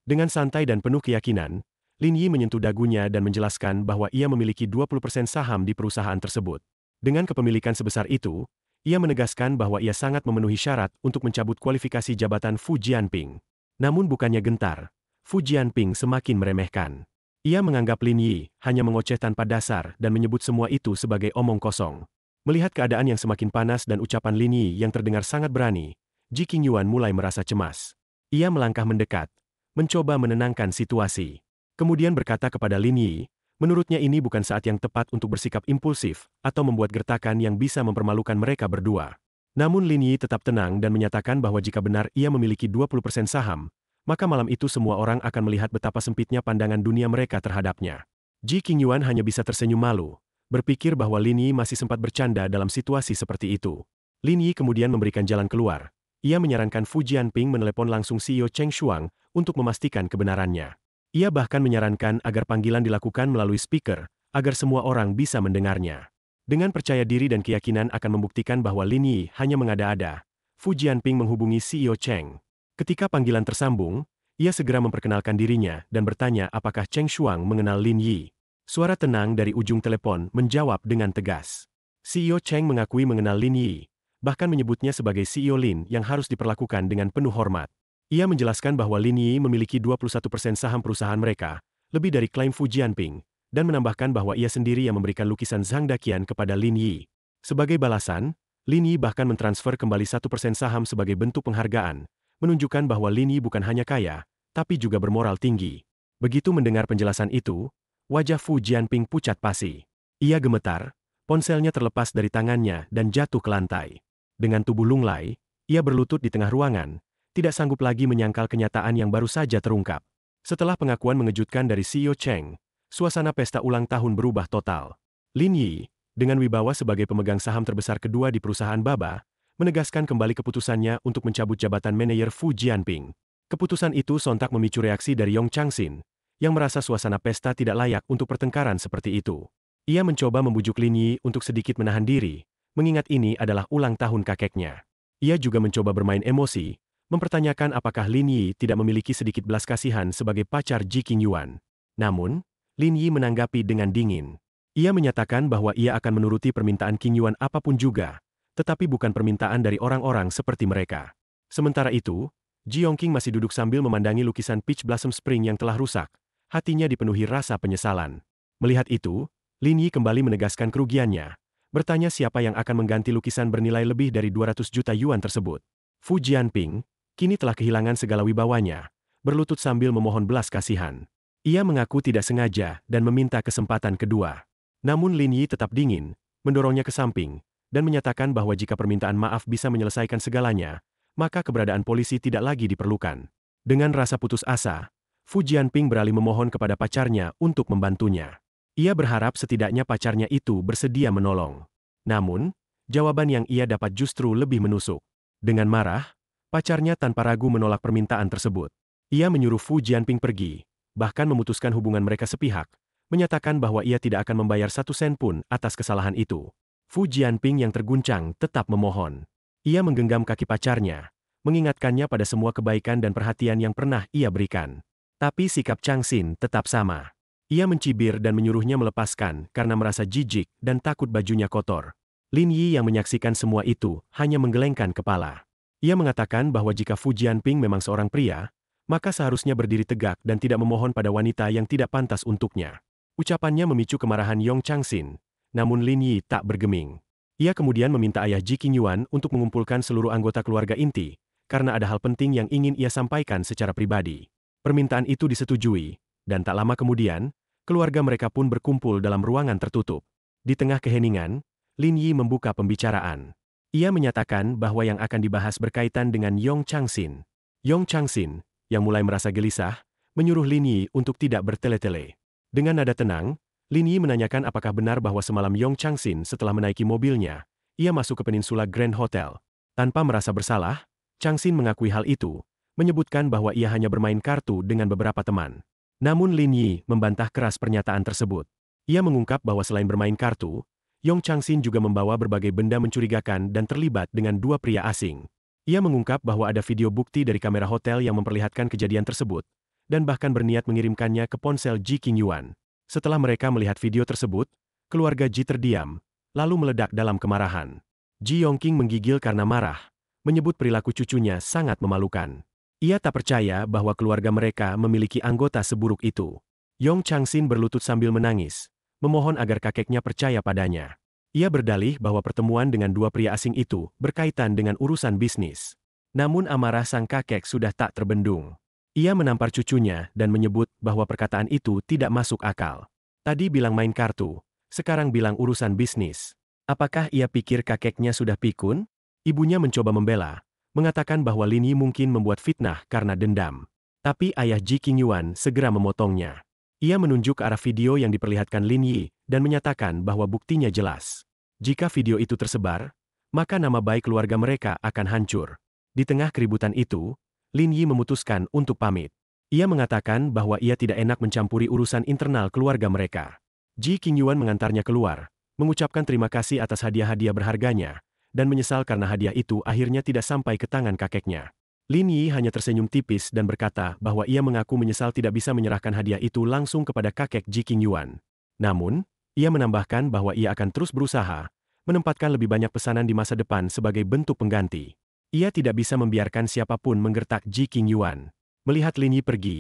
Dengan santai dan penuh keyakinan, Lin Yi menyentuh dagunya dan menjelaskan bahwa ia memiliki 20% saham di perusahaan tersebut. Dengan kepemilikan sebesar itu, ia menegaskan bahwa ia sangat memenuhi syarat untuk mencabut kualifikasi jabatan Fu Jianping. Namun bukannya gentar, Fu Jianping semakin meremehkan. Ia menganggap Lin Yi hanya mengoceh tanpa dasar dan menyebut semua itu sebagai omong kosong. Melihat keadaan yang semakin panas dan ucapan Lin Yi yang terdengar sangat berani, Ji Qingyuan mulai merasa cemas. Ia melangkah mendekat, mencoba menenangkan situasi. Kemudian berkata kepada Lin Yi, menurutnya ini bukan saat yang tepat untuk bersikap impulsif atau membuat gertakan yang bisa mempermalukan mereka berdua. Namun Lin Yi tetap tenang dan menyatakan bahwa jika benar ia memiliki 20% saham, maka malam itu semua orang akan melihat betapa sempitnya pandangan dunia mereka terhadapnya. Ji Qingyuan hanya bisa tersenyum malu, berpikir bahwa Lin Yi masih sempat bercanda dalam situasi seperti itu. Lin Yi kemudian memberikan jalan keluar. Ia menyarankan Fu Jianping menelepon langsung CEO Cheng Shuang untuk memastikan kebenarannya. Ia bahkan menyarankan agar panggilan dilakukan melalui speaker, agar semua orang bisa mendengarnya. Dengan percaya diri dan keyakinan akan membuktikan bahwa Lin Yi hanya mengada-ada, Fu Jianping menghubungi CEO Cheng. Ketika panggilan tersambung, ia segera memperkenalkan dirinya dan bertanya apakah Cheng Shuang mengenal Lin Yi. Suara tenang dari ujung telepon menjawab dengan tegas. CEO Cheng mengakui mengenal Lin Yi, bahkan menyebutnya sebagai CEO Lin yang harus diperlakukan dengan penuh hormat. Ia menjelaskan bahwa Lin Yi memiliki 21% saham perusahaan mereka, lebih dari klaim Fu Jianping, dan menambahkan bahwa ia sendiri yang memberikan lukisan Zhang Daqian kepada Lin Yi. Sebagai balasan, Lin Yi bahkan mentransfer kembali 1% saham sebagai bentuk penghargaan, menunjukkan bahwa Lin Yi bukan hanya kaya, tapi juga bermoral tinggi. Begitu mendengar penjelasan itu, wajah Fu Jianping pucat pasi. Ia gemetar, ponselnya terlepas dari tangannya dan jatuh ke lantai. Dengan tubuh lunglai, ia berlutut di tengah ruangan, tidak sanggup lagi menyangkal kenyataan yang baru saja terungkap. Setelah pengakuan mengejutkan dari CEO Cheng, suasana pesta ulang tahun berubah total. Lin Yi, dengan wibawa sebagai pemegang saham terbesar kedua di perusahaan Baba, menegaskan kembali keputusannya untuk mencabut jabatan manajer Fu Jianping. Keputusan itu sontak memicu reaksi dari Yong Changxin, yang merasa suasana pesta tidak layak untuk pertengkaran seperti itu. Ia mencoba membujuk Lin Yi untuk sedikit menahan diri, mengingat ini adalah ulang tahun kakeknya. Ia juga mencoba bermain emosi, mempertanyakan apakah Lin Yi tidak memiliki sedikit belas kasihan sebagai pacar Ji Qingyuan. Namun, Lin Yi menanggapi dengan dingin. Ia menyatakan bahwa ia akan menuruti permintaan Qingyuan apapun juga, tetapi bukan permintaan dari orang-orang seperti mereka. Sementara itu, Ji Yongqing masih duduk sambil memandangi lukisan Peach Blossom Spring yang telah rusak. Hatinya dipenuhi rasa penyesalan. Melihat itu, Lin Yi kembali menegaskan kerugiannya, bertanya siapa yang akan mengganti lukisan bernilai lebih dari 200 juta yuan tersebut. Fu Jianping, kini telah kehilangan segala wibawanya, berlutut sambil memohon belas kasihan. Ia mengaku tidak sengaja dan meminta kesempatan kedua. Namun Lin Yi tetap dingin, mendorongnya ke samping, dan menyatakan bahwa jika permintaan maaf bisa menyelesaikan segalanya, maka keberadaan polisi tidak lagi diperlukan. Dengan rasa putus asa, Fu Jianping beralih memohon kepada pacarnya untuk membantunya. Ia berharap setidaknya pacarnya itu bersedia menolong. Namun, jawaban yang ia dapat justru lebih menusuk. Dengan marah, pacarnya tanpa ragu menolak permintaan tersebut. Ia menyuruh Fu Jianping pergi, bahkan memutuskan hubungan mereka sepihak, menyatakan bahwa ia tidak akan membayar 1 sen pun atas kesalahan itu. Fu Jianping yang terguncang tetap memohon. Ia menggenggam kaki pacarnya, mengingatkannya pada semua kebaikan dan perhatian yang pernah ia berikan. Tapi sikap Chang Xin tetap sama. Ia mencibir dan menyuruhnya melepaskan karena merasa jijik dan takut bajunya kotor. Lin Yi yang menyaksikan semua itu hanya menggelengkan kepala. Ia mengatakan bahwa jika Fu Jianping memang seorang pria, maka seharusnya berdiri tegak dan tidak memohon pada wanita yang tidak pantas untuknya. Ucapannya memicu kemarahan Yong Chang Xin, namun Lin Yi tak bergeming. Ia kemudian meminta ayah Ji Qingyuan untuk mengumpulkan seluruh anggota keluarga inti, karena ada hal penting yang ingin ia sampaikan secara pribadi. Permintaan itu disetujui, dan tak lama kemudian, keluarga mereka pun berkumpul dalam ruangan tertutup. Di tengah keheningan, Lin Yi membuka pembicaraan. Ia menyatakan bahwa yang akan dibahas berkaitan dengan Yong Chang Xin. Yong Chang Xin, yang mulai merasa gelisah, menyuruh Lin Yi untuk tidak bertele-tele. Dengan nada tenang, Lin Yi menanyakan apakah benar bahwa semalam Yong Chang Xin setelah menaiki mobilnya, ia masuk ke peninsula Grand Hotel. Tanpa merasa bersalah, Chang Xin mengakui hal itu, menyebutkan bahwa ia hanya bermain kartu dengan beberapa teman. Namun Lin Yi membantah keras pernyataan tersebut. Ia mengungkap bahwa selain bermain kartu, Yong Chang Xin juga membawa berbagai benda mencurigakan dan terlibat dengan 2 pria asing. Ia mengungkap bahwa ada video bukti dari kamera hotel yang memperlihatkan kejadian tersebut, dan bahkan berniat mengirimkannya ke ponsel Ji Qingyuan. Setelah mereka melihat video tersebut, keluarga Ji terdiam, lalu meledak dalam kemarahan. Ji Yongqing menggigil karena marah, menyebut perilaku cucunya sangat memalukan. Ia tak percaya bahwa keluarga mereka memiliki anggota seburuk itu. Yong Chang Xin berlutut sambil menangis, memohon agar kakeknya percaya padanya. Ia berdalih bahwa pertemuan dengan 2 pria asing itu berkaitan dengan urusan bisnis. Namun amarah sang kakek sudah tak terbendung. Ia menampar cucunya dan menyebut bahwa perkataan itu tidak masuk akal. Tadi bilang main kartu, sekarang bilang urusan bisnis. Apakah ia pikir kakeknya sudah pikun? Ibunya mencoba membela, mengatakan bahwa Lin Yi mungkin membuat fitnah karena dendam. Tapi ayah Ji Qingyuan segera memotongnya. Ia menunjuk ke arah video yang diperlihatkan Lin Yi, dan menyatakan bahwa buktinya jelas. Jika video itu tersebar, maka nama baik keluarga mereka akan hancur. Di tengah keributan itu, Lin Yi memutuskan untuk pamit. Ia mengatakan bahwa ia tidak enak mencampuri urusan internal keluarga mereka. Ji Qingyuan mengantarnya keluar, mengucapkan terima kasih atas hadiah-hadiah berharganya, dan menyesal karena hadiah itu akhirnya tidak sampai ke tangan kakeknya. Lin Yi hanya tersenyum tipis dan berkata bahwa ia mengaku menyesal tidak bisa menyerahkan hadiah itu langsung kepada kakek Ji Qingyuan. Namun, ia menambahkan bahwa ia akan terus berusaha, menempatkan lebih banyak pesanan di masa depan sebagai bentuk pengganti. Ia tidak bisa membiarkan siapapun menggertak Ji Qingyuan. Melihat Lin Yi pergi,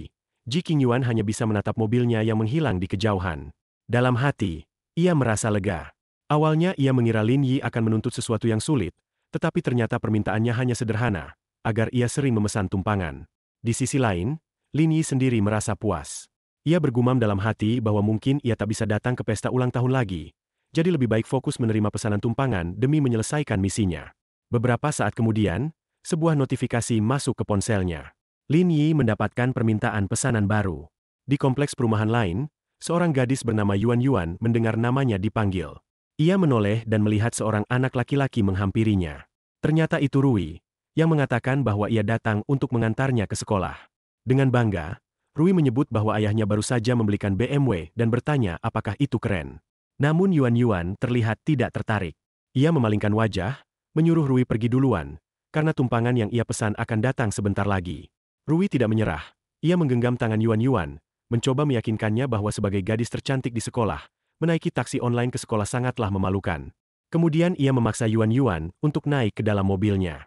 Ji Qingyuan hanya bisa menatap mobilnya yang menghilang di kejauhan. Dalam hati, ia merasa lega. Awalnya ia mengira Lin Yi akan menuntut sesuatu yang sulit, tetapi ternyata permintaannya hanya sederhana, agar ia sering memesan tumpangan. Di sisi lain, Lin Yi sendiri merasa puas. Ia bergumam dalam hati bahwa mungkin ia tak bisa datang ke pesta ulang tahun lagi, jadi lebih baik fokus menerima pesanan tumpangan demi menyelesaikan misinya. Beberapa saat kemudian, sebuah notifikasi masuk ke ponselnya. Lin Yi mendapatkan permintaan pesanan baru. Di kompleks perumahan lain, seorang gadis bernama Yuan Yuan mendengar namanya dipanggil. Ia menoleh dan melihat seorang anak laki-laki menghampirinya. Ternyata itu Rui, yang mengatakan bahwa ia datang untuk mengantarnya ke sekolah. Dengan bangga, Rui menyebut bahwa ayahnya baru saja membelikan BMW dan bertanya apakah itu keren. Namun Yuan Yuan terlihat tidak tertarik. Ia memalingkan wajah, menyuruh Rui pergi duluan, karena tumpangan yang ia pesan akan datang sebentar lagi. Rui tidak menyerah. Ia menggenggam tangan Yuan Yuan, mencoba meyakinkannya bahwa sebagai gadis tercantik di sekolah, menaiki taksi online ke sekolah sangatlah memalukan. Kemudian ia memaksa Yuan Yuan untuk naik ke dalam mobilnya.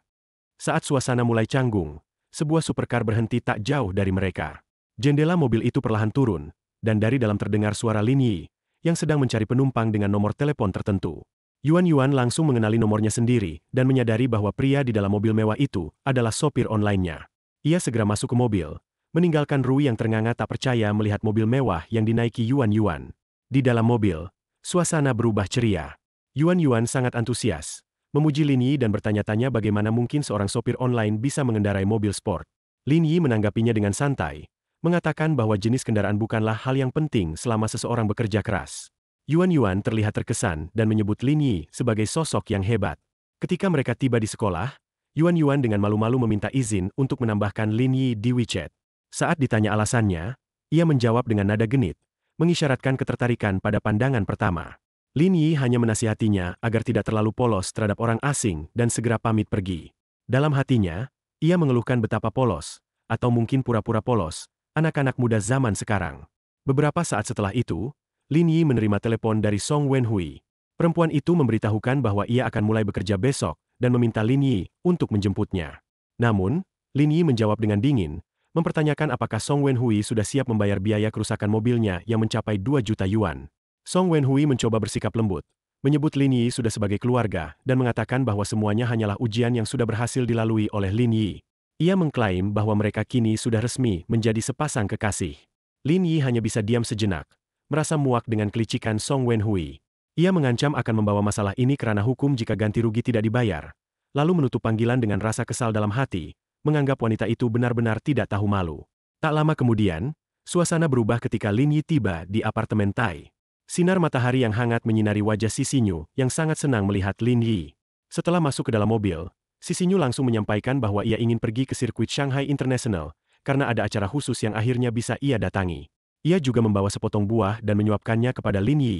Saat suasana mulai canggung, sebuah supercar berhenti tak jauh dari mereka. Jendela mobil itu perlahan turun, dan dari dalam terdengar suara Lin Yi, yang sedang mencari penumpang dengan nomor telepon tertentu. Yuan Yuan langsung mengenali nomornya sendiri dan menyadari bahwa pria di dalam mobil mewah itu adalah sopir online-nya. Ia segera masuk ke mobil, meninggalkan Rui yang ternganga tak percaya melihat mobil mewah yang dinaiki Yuan Yuan. Di dalam mobil, suasana berubah ceria. Yuan Yuan sangat antusias, memuji Lin Yi dan bertanya-tanya bagaimana mungkin seorang sopir online bisa mengendarai mobil sport. Lin Yi menanggapinya dengan santai, mengatakan bahwa jenis kendaraan bukanlah hal yang penting selama seseorang bekerja keras. Yuan Yuan terlihat terkesan dan menyebut Lin Yi sebagai sosok yang hebat. Ketika mereka tiba di sekolah, Yuan Yuan dengan malu-malu meminta izin untuk menambahkan Lin Yi di WeChat. Saat ditanya alasannya, ia menjawab dengan nada genit, mengisyaratkan ketertarikan pada pandangan pertama. Lin Yi hanya menasihatinya agar tidak terlalu polos terhadap orang asing dan segera pamit pergi. Dalam hatinya, ia mengeluhkan betapa polos, atau mungkin pura-pura polos, anak-anak muda zaman sekarang. Beberapa saat setelah itu, Lin Yi menerima telepon dari Song Wenhui. Perempuan itu memberitahukan bahwa ia akan mulai bekerja besok dan meminta Lin Yi untuk menjemputnya. Namun, Lin Yi menjawab dengan dingin, mempertanyakan apakah Song Wenhui sudah siap membayar biaya kerusakan mobilnya yang mencapai 2 juta yuan. Song Wenhui mencoba bersikap lembut, menyebut Lin Yi sudah sebagai keluarga dan mengatakan bahwa semuanya hanyalah ujian yang sudah berhasil dilalui oleh Lin Yi. Ia mengklaim bahwa mereka kini sudah resmi menjadi sepasang kekasih. Lin Yi hanya bisa diam sejenak, merasa muak dengan kelicikan Song Wenhui. Ia mengancam akan membawa masalah ini ke ranah hukum jika ganti rugi tidak dibayar, lalu menutup panggilan dengan rasa kesal dalam hati, menganggap wanita itu benar-benar tidak tahu malu. Tak lama kemudian, suasana berubah ketika Lin Yi tiba di apartemen Tai. Sinar matahari yang hangat menyinari wajah Si Xinyu yang sangat senang melihat Lin Yi. Setelah masuk ke dalam mobil, Si Xinyu langsung menyampaikan bahwa ia ingin pergi ke sirkuit Shanghai International, karena ada acara khusus yang akhirnya bisa ia datangi. Ia juga membawa sepotong buah dan menyuapkannya kepada Lin Yi,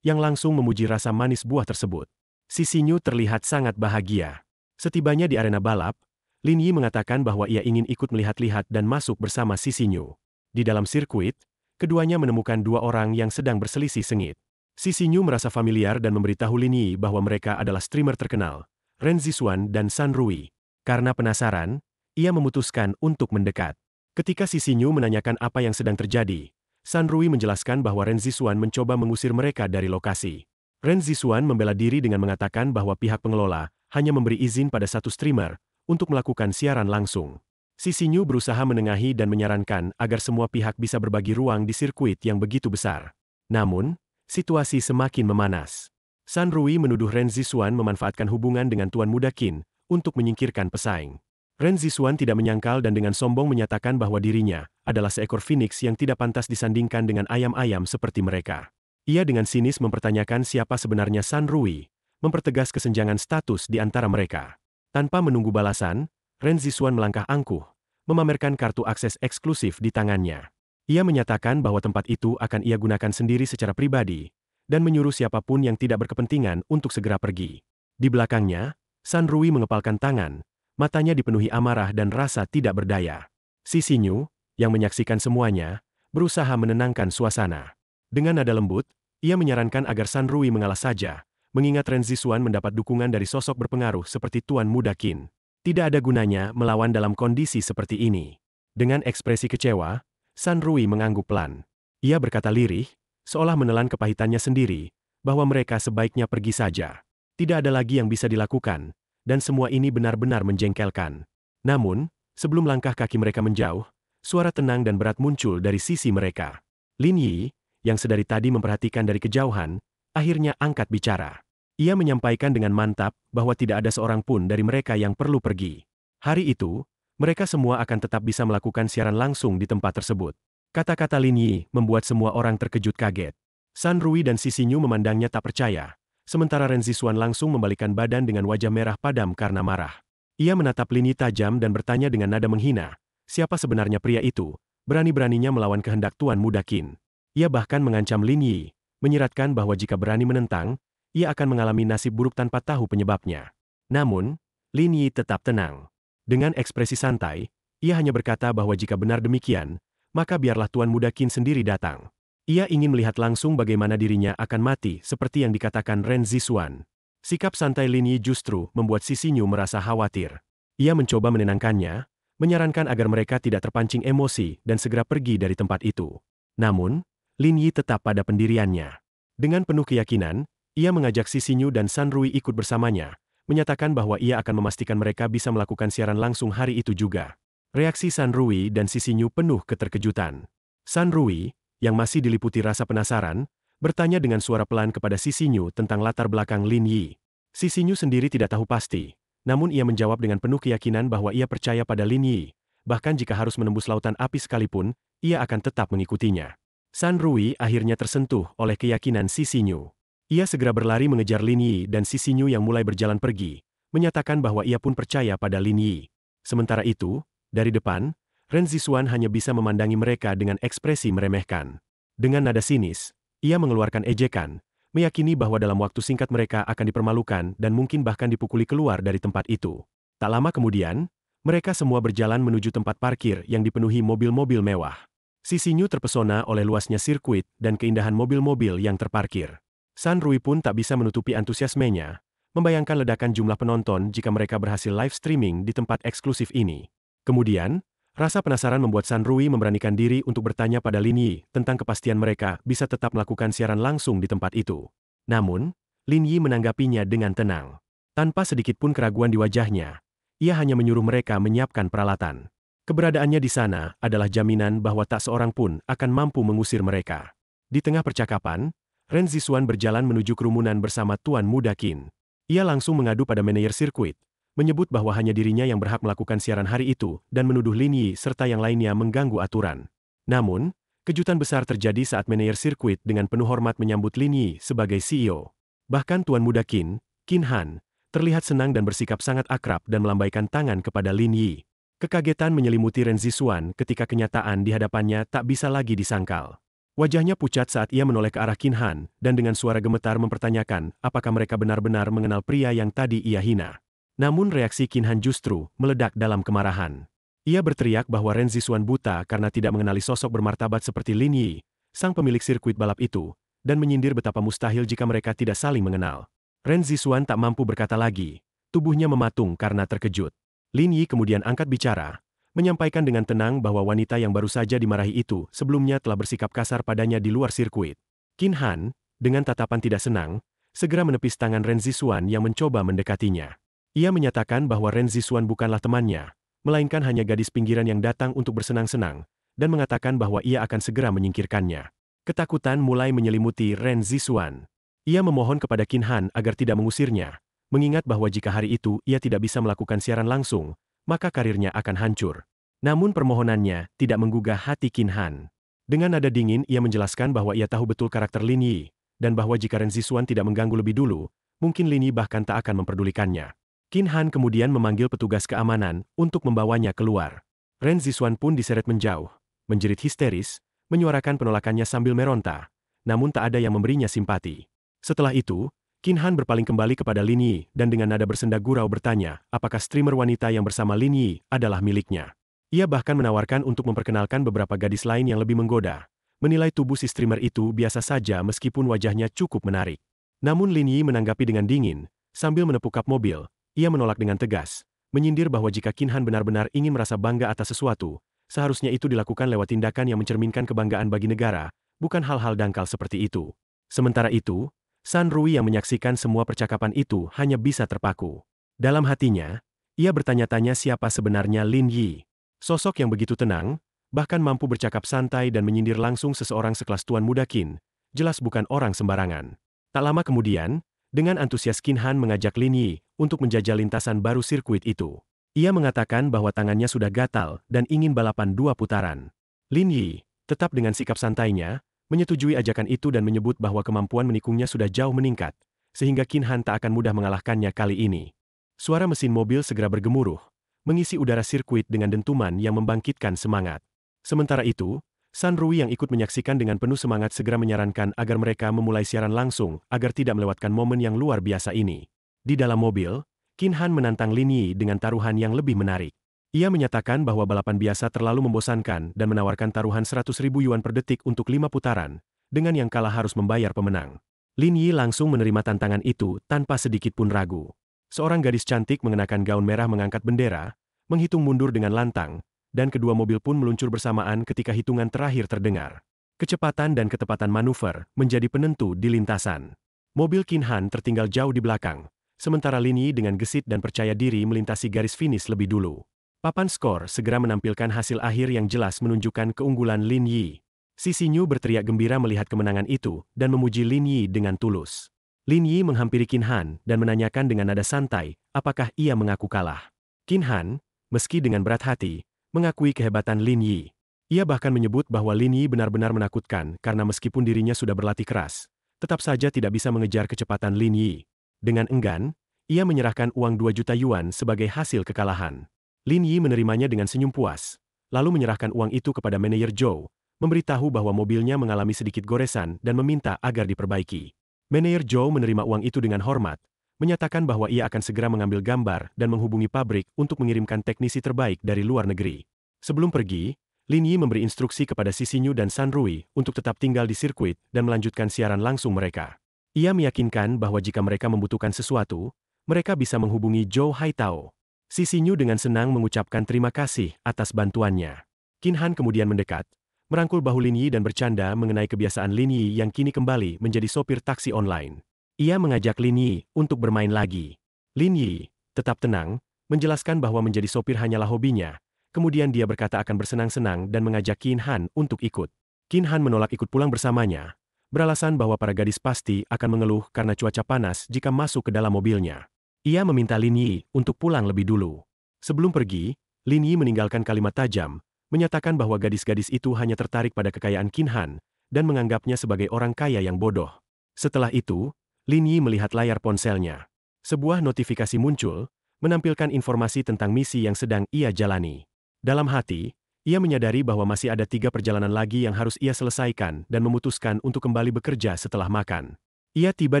yang langsung memuji rasa manis buah tersebut. Si Xinyu terlihat sangat bahagia. Setibanya di arena balap, Lin Yi mengatakan bahwa ia ingin ikut melihat-lihat dan masuk bersama Si Xinyu. Di dalam sirkuit, keduanya menemukan dua orang yang sedang berselisih sengit. Si Xinyu merasa familiar dan memberitahu Lin Yi bahwa mereka adalah streamer terkenal, Ren Zixuan dan San Rui. Karena penasaran, ia memutuskan untuk mendekat. Ketika Si Xinyu menanyakan apa yang sedang terjadi, San Rui menjelaskan bahwa Ren Zixuan mencoba mengusir mereka dari lokasi. Ren Zixuan membela diri dengan mengatakan bahwa pihak pengelola hanya memberi izin pada satu streamer untuk melakukan siaran langsung. Si Xinyu berusaha menengahi dan menyarankan agar semua pihak bisa berbagi ruang di sirkuit yang begitu besar. Namun, situasi semakin memanas. San Rui menuduh Ren Zixuan memanfaatkan hubungan dengan Tuan Muda Qin untuk menyingkirkan pesaing. Ren Zixuan tidak menyangkal dan dengan sombong menyatakan bahwa dirinya adalah seekor phoenix yang tidak pantas disandingkan dengan ayam-ayam seperti mereka. Ia dengan sinis mempertanyakan siapa sebenarnya San Rui, mempertegas kesenjangan status di antara mereka. Tanpa menunggu balasan, Ren Zixuan melangkah angkuh, memamerkan kartu akses eksklusif di tangannya. Ia menyatakan bahwa tempat itu akan ia gunakan sendiri secara pribadi, dan menyuruh siapapun yang tidak berkepentingan untuk segera pergi. Di belakangnya, San Rui mengepalkan tangan, matanya dipenuhi amarah dan rasa tidak berdaya. Si Xinyu, yang menyaksikan semuanya, berusaha menenangkan suasana. Dengan nada lembut, ia menyarankan agar San Rui mengalah saja, mengingat Ren Zixuan mendapat dukungan dari sosok berpengaruh seperti Tuan Muda Qin. Tidak ada gunanya melawan dalam kondisi seperti ini. Dengan ekspresi kecewa, San Rui mengangguk pelan. Ia berkata lirih, seolah menelan kepahitannya sendiri, bahwa mereka sebaiknya pergi saja. Tidak ada lagi yang bisa dilakukan, dan semua ini benar-benar menjengkelkan. Namun, sebelum langkah kaki mereka menjauh, suara tenang dan berat muncul dari sisi mereka. Lin Yi, yang sedari tadi memperhatikan dari kejauhan, akhirnya angkat bicara. Ia menyampaikan dengan mantap bahwa tidak ada seorang pun dari mereka yang perlu pergi. Hari itu, mereka semua akan tetap bisa melakukan siaran langsung di tempat tersebut. Kata-kata Lin Yi membuat semua orang terkejut kaget. San Rui dan Si Xinyu memandangnya tak percaya. Sementara Ren Zixuan langsung membalikkan badan dengan wajah merah padam karena marah. Ia menatap Lin Yi tajam dan bertanya dengan nada menghina, siapa sebenarnya pria itu, berani-beraninya melawan kehendak Tuan Muda Qin. Ia bahkan mengancam Lin Yi, menyiratkan bahwa jika berani menentang, ia akan mengalami nasib buruk tanpa tahu penyebabnya. Namun, Lin Yi tetap tenang. Dengan ekspresi santai, ia hanya berkata bahwa jika benar demikian, maka biarlah Tuan Muda Qin sendiri datang. Ia ingin melihat langsung bagaimana dirinya akan mati seperti yang dikatakan Ren Zixuan. Sikap santai Lin Yi justru membuat Si Xinyu merasa khawatir. Ia mencoba menenangkannya, menyarankan agar mereka tidak terpancing emosi dan segera pergi dari tempat itu. Namun, Lin Yi tetap pada pendiriannya. Dengan penuh keyakinan, Ia mengajak Xixinyu dan San Rui ikut bersamanya, menyatakan bahwa ia akan memastikan mereka bisa melakukan siaran langsung hari itu juga. Reaksi San Rui dan Xixinyu penuh keterkejutan. San Rui, yang masih diliputi rasa penasaran, bertanya dengan suara pelan kepada Xixinyu tentang latar belakang Lin Yi. Xixinyu sendiri tidak tahu pasti, namun ia menjawab dengan penuh keyakinan bahwa ia percaya pada Lin Yi. Bahkan jika harus menembus lautan api sekalipun, ia akan tetap mengikutinya. San Rui akhirnya tersentuh oleh keyakinan Xixinyu. Ia segera berlari mengejar Lin Yi dan Xixinyu yang mulai berjalan pergi, menyatakan bahwa ia pun percaya pada Lin Yi. Sementara itu, dari depan, Ren Zixuan hanya bisa memandangi mereka dengan ekspresi meremehkan. Dengan nada sinis, ia mengeluarkan ejekan, meyakini bahwa dalam waktu singkat mereka akan dipermalukan dan mungkin bahkan dipukuli keluar dari tempat itu. Tak lama kemudian, mereka semua berjalan menuju tempat parkir yang dipenuhi mobil-mobil mewah. Xixinyu terpesona oleh luasnya sirkuit dan keindahan mobil-mobil yang terparkir. San Rui pun tak bisa menutupi antusiasmenya, membayangkan ledakan jumlah penonton jika mereka berhasil live streaming di tempat eksklusif ini. Kemudian, rasa penasaran membuat San Rui memberanikan diri untuk bertanya pada Lin Yi tentang kepastian mereka bisa tetap melakukan siaran langsung di tempat itu. Namun, Lin Yi menanggapinya dengan tenang. Tanpa sedikit pun keraguan di wajahnya, ia hanya menyuruh mereka menyiapkan peralatan. Keberadaannya di sana adalah jaminan bahwa tak seorang pun akan mampu mengusir mereka. Di tengah percakapan, Ren Zixuan berjalan menuju kerumunan bersama Tuan Muda Qin. Ia langsung mengadu pada manajer sirkuit, menyebut bahwa hanya dirinya yang berhak melakukan siaran hari itu dan menuduh Lin Yi serta yang lainnya mengganggu aturan. Namun, kejutan besar terjadi saat manajer sirkuit dengan penuh hormat menyambut Lin Yi sebagai CEO. Bahkan Tuan Muda Qin, Qin Han, terlihat senang dan bersikap sangat akrab dan melambaikan tangan kepada Lin Yi. Kekagetan menyelimuti Ren Zixuan ketika kenyataan di hadapannya tak bisa lagi disangkal. Wajahnya pucat saat ia menoleh ke arah Qin Han dan dengan suara gemetar mempertanyakan apakah mereka benar-benar mengenal pria yang tadi ia hina. Namun reaksi Qin Han justru meledak dalam kemarahan. Ia berteriak bahwa Ren Zixuan buta karena tidak mengenali sosok bermartabat seperti Lin Yi, sang pemilik sirkuit balap itu, dan menyindir betapa mustahil jika mereka tidak saling mengenal. Ren Zixuan tak mampu berkata lagi, tubuhnya mematung karena terkejut. Lin Yi kemudian angkat bicara, menyampaikan dengan tenang bahwa wanita yang baru saja dimarahi itu sebelumnya telah bersikap kasar padanya di luar sirkuit. Qin Han, dengan tatapan tidak senang, segera menepis tangan Ren Zixuan yang mencoba mendekatinya. Ia menyatakan bahwa Ren Zixuan bukanlah temannya, melainkan hanya gadis pinggiran yang datang untuk bersenang-senang, dan mengatakan bahwa ia akan segera menyingkirkannya. Ketakutan mulai menyelimuti Ren Zixuan. Ia memohon kepada Qin Han agar tidak mengusirnya, mengingat bahwa jika hari itu ia tidak bisa melakukan siaran langsung, maka karirnya akan hancur. Namun permohonannya tidak menggugah hati Qin Han. Dengan nada dingin ia menjelaskan bahwa ia tahu betul karakter Lin Yi, dan bahwa jika Ren Zixuan tidak mengganggu lebih dulu, mungkin Lin Yi bahkan tak akan memperdulikannya. Qin Han kemudian memanggil petugas keamanan untuk membawanya keluar. Ren Zixuan pun diseret menjauh, menjerit histeris, menyuarakan penolakannya sambil meronta, namun tak ada yang memberinya simpati. Setelah itu, Qin Han berpaling kembali kepada Lin Yi dan dengan nada bersenda gurau bertanya apakah streamer wanita yang bersama Lin Yi adalah miliknya. Ia bahkan menawarkan untuk memperkenalkan beberapa gadis lain yang lebih menggoda, menilai tubuh si streamer itu biasa saja meskipun wajahnya cukup menarik. Namun Lin Yi menanggapi dengan dingin, sambil menepuk kap mobil, ia menolak dengan tegas, menyindir bahwa jika Qin Han benar-benar ingin merasa bangga atas sesuatu, seharusnya itu dilakukan lewat tindakan yang mencerminkan kebanggaan bagi negara, bukan hal-hal dangkal seperti itu. Sementara itu, San Rui yang menyaksikan semua percakapan itu hanya bisa terpaku. Dalam hatinya, ia bertanya-tanya siapa sebenarnya Lin Yi. Sosok yang begitu tenang, bahkan mampu bercakap santai dan menyindir langsung seseorang sekelas Tuan Muda Qin, jelas bukan orang sembarangan. Tak lama kemudian, dengan antusias Qin Han mengajak Lin Yi untuk menjajal lintasan baru sirkuit itu. Ia mengatakan bahwa tangannya sudah gatal dan ingin balapan 2 putaran. Lin Yi, tetap dengan sikap santainya, menyetujui ajakan itu dan menyebut bahwa kemampuan menikungnya sudah jauh meningkat, sehingga Qin Han tak akan mudah mengalahkannya kali ini. Suara mesin mobil segera bergemuruh, mengisi udara sirkuit dengan dentuman yang membangkitkan semangat. Sementara itu, San Rui yang ikut menyaksikan dengan penuh semangat segera menyarankan agar mereka memulai siaran langsung agar tidak melewatkan momen yang luar biasa ini. Di dalam mobil, Qin Han menantang Lin Yi dengan taruhan yang lebih menarik. Ia menyatakan bahwa balapan biasa terlalu membosankan dan menawarkan taruhan 100.000 yuan per detik untuk 5 putaran, dengan yang kalah harus membayar pemenang. Lin Yi langsung menerima tantangan itu tanpa sedikit pun ragu. Seorang gadis cantik mengenakan gaun merah mengangkat bendera, menghitung mundur dengan lantang, dan kedua mobil pun meluncur bersamaan ketika hitungan terakhir terdengar. Kecepatan dan ketepatan manuver menjadi penentu di lintasan. Mobil Qin Han tertinggal jauh di belakang, sementara Lin Yi dengan gesit dan percaya diri melintasi garis finish lebih dulu. Papan skor segera menampilkan hasil akhir yang jelas menunjukkan keunggulan Lin Yi. Xi Nyu berteriak gembira melihat kemenangan itu dan memuji Lin Yi dengan tulus. Lin Yi menghampiri Qin Han dan menanyakan dengan nada santai, apakah ia mengaku kalah. Qin Han, meski dengan berat hati, mengakui kehebatan Lin Yi. Ia bahkan menyebut bahwa Lin Yi benar-benar menakutkan karena meskipun dirinya sudah berlatih keras, tetap saja tidak bisa mengejar kecepatan Lin Yi. Dengan enggan, ia menyerahkan uang 2 juta yuan sebagai hasil kekalahan. Lin Yi menerimanya dengan senyum puas, lalu menyerahkan uang itu kepada manajer Zhou, memberitahu bahwa mobilnya mengalami sedikit goresan dan meminta agar diperbaiki. Manajer Zhou menerima uang itu dengan hormat, menyatakan bahwa ia akan segera mengambil gambar dan menghubungi pabrik untuk mengirimkan teknisi terbaik dari luar negeri. Sebelum pergi, Lin Yi memberi instruksi kepada Xi Nyu dan San Rui untuk tetap tinggal di sirkuit dan melanjutkan siaran langsung mereka. Ia meyakinkan bahwa jika mereka membutuhkan sesuatu, mereka bisa menghubungi Zhou Haitao. Xi Nyu dengan senang mengucapkan terima kasih atas bantuannya. Qin Han kemudian mendekat, merangkul bahu Lin Yi dan bercanda mengenai kebiasaan Lin Yi yang kini kembali menjadi sopir taksi online. Ia mengajak Lin Yi untuk bermain lagi. Lin Yi, tetap tenang, menjelaskan bahwa menjadi sopir hanyalah hobinya. Kemudian dia berkata akan bersenang-senang dan mengajak Qin Han untuk ikut. Qin Han menolak ikut pulang bersamanya, beralasan bahwa para gadis pasti akan mengeluh karena cuaca panas jika masuk ke dalam mobilnya. Ia meminta Lin Yi untuk pulang lebih dulu. Sebelum pergi, Lin Yi meninggalkan kalimat tajam, menyatakan bahwa gadis-gadis itu hanya tertarik pada kekayaan Qin Han, dan menganggapnya sebagai orang kaya yang bodoh. Setelah itu, Lin Yi melihat layar ponselnya. Sebuah notifikasi muncul, menampilkan informasi tentang misi yang sedang ia jalani. Dalam hati, ia menyadari bahwa masih ada 3 perjalanan lagi yang harus ia selesaikan dan memutuskan untuk kembali bekerja setelah makan. Ia tiba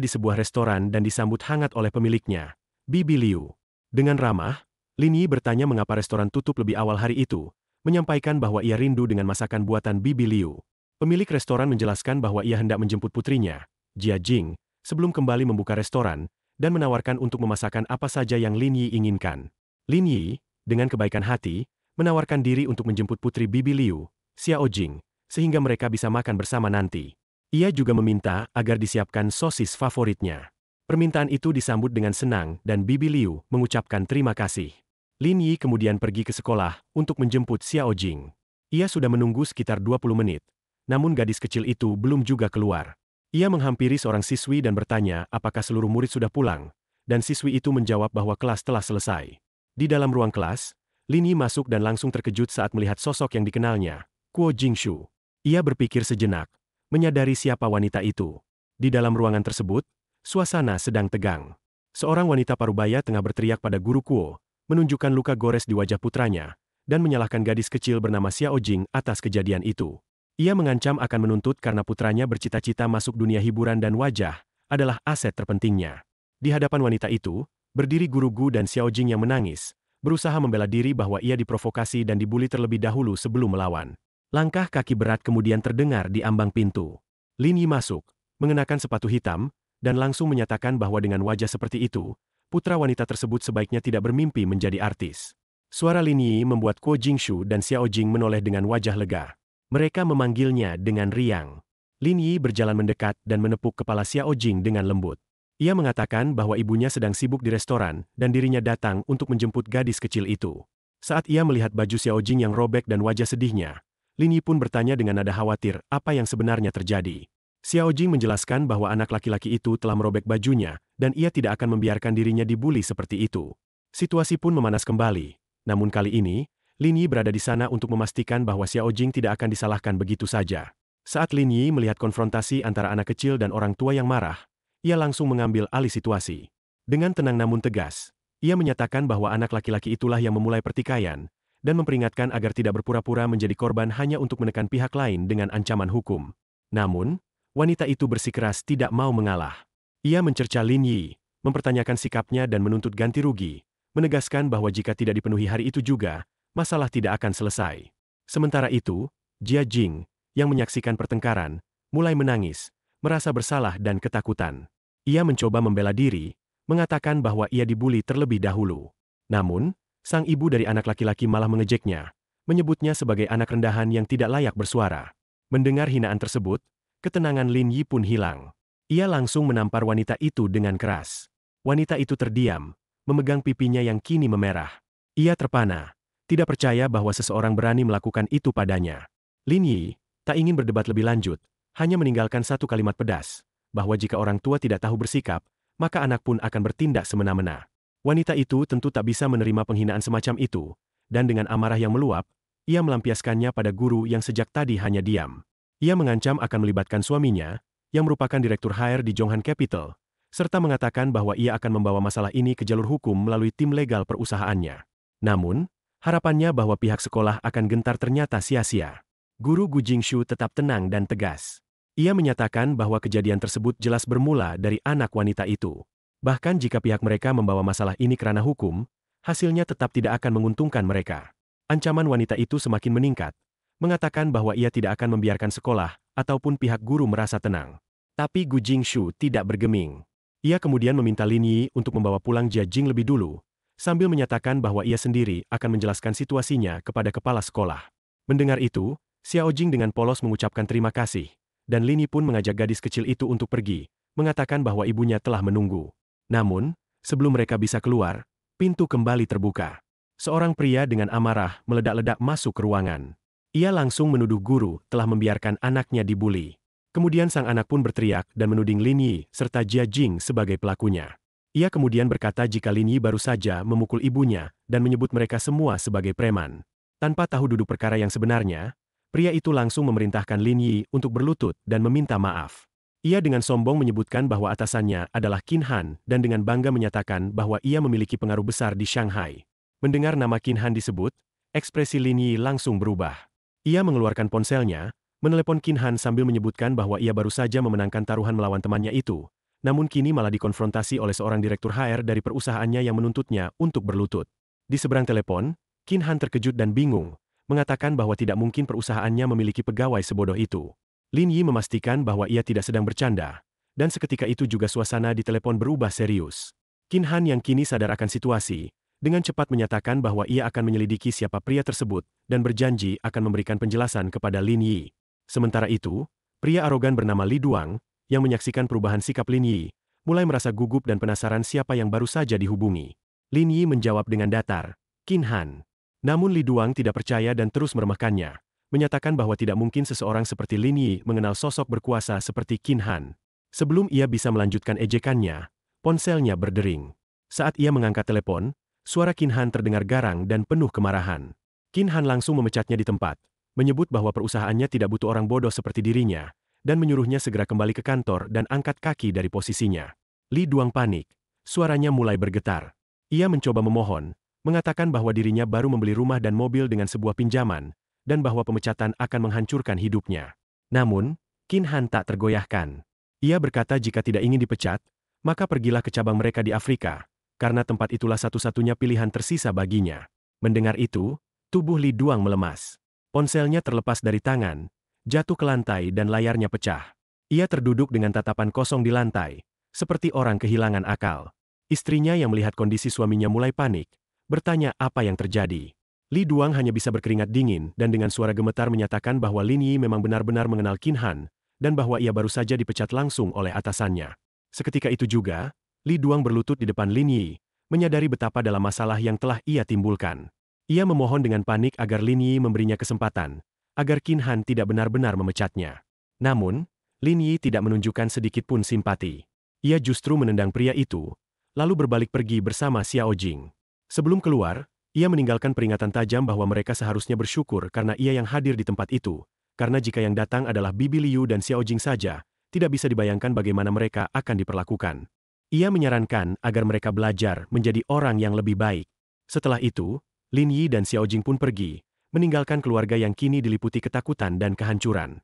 di sebuah restoran dan disambut hangat oleh pemiliknya, Bibi Liu. Dengan ramah, Lin Yi bertanya mengapa restoran tutup lebih awal hari itu, menyampaikan bahwa ia rindu dengan masakan buatan Bibi Liu. Pemilik restoran menjelaskan bahwa ia hendak menjemput putrinya, Jia Jing, sebelum kembali membuka restoran, dan menawarkan untuk memasakkan apa saja yang Lin Yi inginkan. Lin Yi, dengan kebaikan hati, menawarkan diri untuk menjemput putri Bibi Liu, Xiao Jing, sehingga mereka bisa makan bersama nanti. Ia juga meminta agar disiapkan sosis favoritnya. Permintaan itu disambut dengan senang dan Bibi Liu mengucapkan terima kasih. Lin Yi kemudian pergi ke sekolah untuk menjemput Xiao Jing. Ia sudah menunggu sekitar 20 menit, namun gadis kecil itu belum juga keluar. Ia menghampiri seorang siswi dan bertanya apakah seluruh murid sudah pulang, dan siswi itu menjawab bahwa kelas telah selesai. Di dalam ruang kelas, Lin Yi masuk dan langsung terkejut saat melihat sosok yang dikenalnya, Kuo Jingshu. Ia berpikir sejenak, menyadari siapa wanita itu. Di dalam ruangan tersebut, suasana sedang tegang. Seorang wanita parubaya tengah berteriak pada guru Kuo, menunjukkan luka gores di wajah putranya, dan menyalahkan gadis kecil bernama Xiao Jing atas kejadian itu. Ia mengancam akan menuntut karena putranya bercita-cita masuk dunia hiburan dan wajah adalah aset terpentingnya. Di hadapan wanita itu, berdiri guru Gu dan Xiao Jing yang menangis, berusaha membela diri bahwa ia diprovokasi dan dibuli terlebih dahulu sebelum melawan. Langkah kaki berat kemudian terdengar di ambang pintu. Lin Yi masuk, mengenakan sepatu hitam, dan langsung menyatakan bahwa dengan wajah seperti itu, putra wanita tersebut sebaiknya tidak bermimpi menjadi artis. Suara Lin Yi membuat Kuo Jingshu dan Xiao Jing menoleh dengan wajah lega. Mereka memanggilnya dengan riang. Lin Yi berjalan mendekat dan menepuk kepala Xiao Jing dengan lembut. Ia mengatakan bahwa ibunya sedang sibuk di restoran dan dirinya datang untuk menjemput gadis kecil itu. Saat ia melihat baju Xiao Jing yang robek dan wajah sedihnya, Lin Yi pun bertanya dengan nada khawatir apa yang sebenarnya terjadi. Xiao Jing menjelaskan bahwa anak laki-laki itu telah merobek bajunya, dan ia tidak akan membiarkan dirinya dibuli seperti itu. Situasi pun memanas kembali. Namun kali ini, Lin Yi berada di sana untuk memastikan bahwa Xiao Jing tidak akan disalahkan begitu saja. Saat Lin Yi melihat konfrontasi antara anak kecil dan orang tua yang marah, ia langsung mengambil alih situasi. Dengan tenang namun tegas, ia menyatakan bahwa anak laki-laki itulah yang memulai pertikaian, dan memperingatkan agar tidak berpura-pura menjadi korban hanya untuk menekan pihak lain dengan ancaman hukum. Namun, wanita itu bersikeras tidak mau mengalah. Ia mencerca Lin Yi, mempertanyakan sikapnya dan menuntut ganti rugi, menegaskan bahwa jika tidak dipenuhi hari itu juga, masalah tidak akan selesai. Sementara itu, Jia Jing, yang menyaksikan pertengkaran, mulai menangis, merasa bersalah dan ketakutan. Ia mencoba membela diri, mengatakan bahwa ia dibuli terlebih dahulu. Namun, sang ibu dari anak laki-laki malah mengejeknya, menyebutnya sebagai anak rendahan yang tidak layak bersuara. Mendengar hinaan tersebut, ketenangan Lin Yi pun hilang. Ia langsung menampar wanita itu dengan keras. Wanita itu terdiam, memegang pipinya yang kini memerah. Ia terpana, tidak percaya bahwa seseorang berani melakukan itu padanya. Lin Yi tak ingin berdebat lebih lanjut, hanya meninggalkan satu kalimat pedas, bahwa jika orang tua tidak tahu bersikap, maka anak pun akan bertindak semena-mena. Wanita itu tentu tak bisa menerima penghinaan semacam itu, dan dengan amarah yang meluap, ia melampiaskannya pada guru yang sejak tadi hanya diam. Ia mengancam akan melibatkan suaminya, yang merupakan direktur HR di Jonghan Capital, serta mengatakan bahwa ia akan membawa masalah ini ke jalur hukum melalui tim legal perusahaannya. Namun, harapannya bahwa pihak sekolah akan gentar ternyata sia-sia. Guru Gu Jingshu tetap tenang dan tegas. Ia menyatakan bahwa kejadian tersebut jelas bermula dari anak wanita itu. Bahkan jika pihak mereka membawa masalah ini ke ranah hukum, hasilnya tetap tidak akan menguntungkan mereka. Ancaman wanita itu semakin meningkat, mengatakan bahwa ia tidak akan membiarkan sekolah ataupun pihak guru merasa tenang. Tapi Gu Jingshu tidak bergeming. Ia kemudian meminta Lin Yi untuk membawa pulang Jia Jing lebih dulu, sambil menyatakan bahwa ia sendiri akan menjelaskan situasinya kepada kepala sekolah. Mendengar itu, Xiao Jing dengan polos mengucapkan terima kasih, dan Lin Yi pun mengajak gadis kecil itu untuk pergi, mengatakan bahwa ibunya telah menunggu. Namun, sebelum mereka bisa keluar, pintu kembali terbuka. Seorang pria dengan amarah meledak-ledak masuk ke ruangan. Ia langsung menuduh guru telah membiarkan anaknya dibuli. Kemudian sang anak pun berteriak dan menuding Lin Yi serta Jia Jing sebagai pelakunya. Ia kemudian berkata jika Lin Yi baru saja memukul ibunya dan menyebut mereka semua sebagai preman. Tanpa tahu duduk perkara yang sebenarnya, pria itu langsung memerintahkan Lin Yi untuk berlutut dan meminta maaf. Ia dengan sombong menyebutkan bahwa atasannya adalah Qin Han dan dengan bangga menyatakan bahwa ia memiliki pengaruh besar di Shanghai. Mendengar nama Qin Han disebut, ekspresi Lin Yi langsung berubah. Ia mengeluarkan ponselnya, menelepon Qin Han sambil menyebutkan bahwa ia baru saja memenangkan taruhan melawan temannya itu, namun kini malah dikonfrontasi oleh seorang direktur HR dari perusahaannya yang menuntutnya untuk berlutut. Di seberang telepon, Qin Han terkejut dan bingung, mengatakan bahwa tidak mungkin perusahaannya memiliki pegawai sebodoh itu. Lin Yi memastikan bahwa ia tidak sedang bercanda, dan seketika itu juga suasana di telepon berubah serius. Qin Han yang kini sadar akan situasi, dengan cepat menyatakan bahwa ia akan menyelidiki siapa pria tersebut, dan berjanji akan memberikan penjelasan kepada Lin Yi. Sementara itu, pria arogan bernama Li Duang, yang menyaksikan perubahan sikap Lin Yi, mulai merasa gugup dan penasaran siapa yang baru saja dihubungi. Lin Yi menjawab dengan datar, Qin Han. Namun Li Duang tidak percaya dan terus meremehkannya, menyatakan bahwa tidak mungkin seseorang seperti Lin Yi mengenal sosok berkuasa seperti Qin Han. Sebelum ia bisa melanjutkan ejekannya, ponselnya berdering. Saat ia mengangkat telepon, suara Qin Han terdengar garang dan penuh kemarahan. Qin Han langsung memecatnya di tempat, menyebut bahwa perusahaannya tidak butuh orang bodoh seperti dirinya, dan menyuruhnya segera kembali ke kantor dan angkat kaki dari posisinya. Li Duang panik, suaranya mulai bergetar. Ia mencoba memohon, mengatakan bahwa dirinya baru membeli rumah dan mobil dengan sebuah pinjaman, dan bahwa pemecatan akan menghancurkan hidupnya. Namun, Qin Han tak tergoyahkan. Ia berkata jika tidak ingin dipecat, maka pergilah ke cabang mereka di Afrika, karena tempat itulah satu-satunya pilihan tersisa baginya. Mendengar itu, tubuh Li Duang melemas. Ponselnya terlepas dari tangan, jatuh ke lantai dan layarnya pecah. Ia terduduk dengan tatapan kosong di lantai, seperti orang kehilangan akal. Istrinya yang melihat kondisi suaminya mulai panik, bertanya apa yang terjadi. Li Duang hanya bisa berkeringat dingin dan dengan suara gemetar menyatakan bahwa Lin Yi memang benar-benar mengenal Qin Han, dan bahwa ia baru saja dipecat langsung oleh atasannya. Seketika itu juga, Li Duang berlutut di depan Lin Yi, menyadari betapa dalam masalah yang telah ia timbulkan. Ia memohon dengan panik agar Lin Yi memberinya kesempatan, agar Qin Han tidak benar-benar memecatnya. Namun, Lin Yi tidak menunjukkan sedikit pun simpati. Ia justru menendang pria itu, lalu berbalik pergi bersama Xiao Jing. Sebelum keluar, ia meninggalkan peringatan tajam bahwa mereka seharusnya bersyukur karena ia yang hadir di tempat itu, karena jika yang datang adalah Bibi Liu dan Xiao Jing saja, tidak bisa dibayangkan bagaimana mereka akan diperlakukan. Ia menyarankan agar mereka belajar menjadi orang yang lebih baik. Setelah itu, Lin Yi dan Xiao Jing pun pergi, meninggalkan keluarga yang kini diliputi ketakutan dan kehancuran.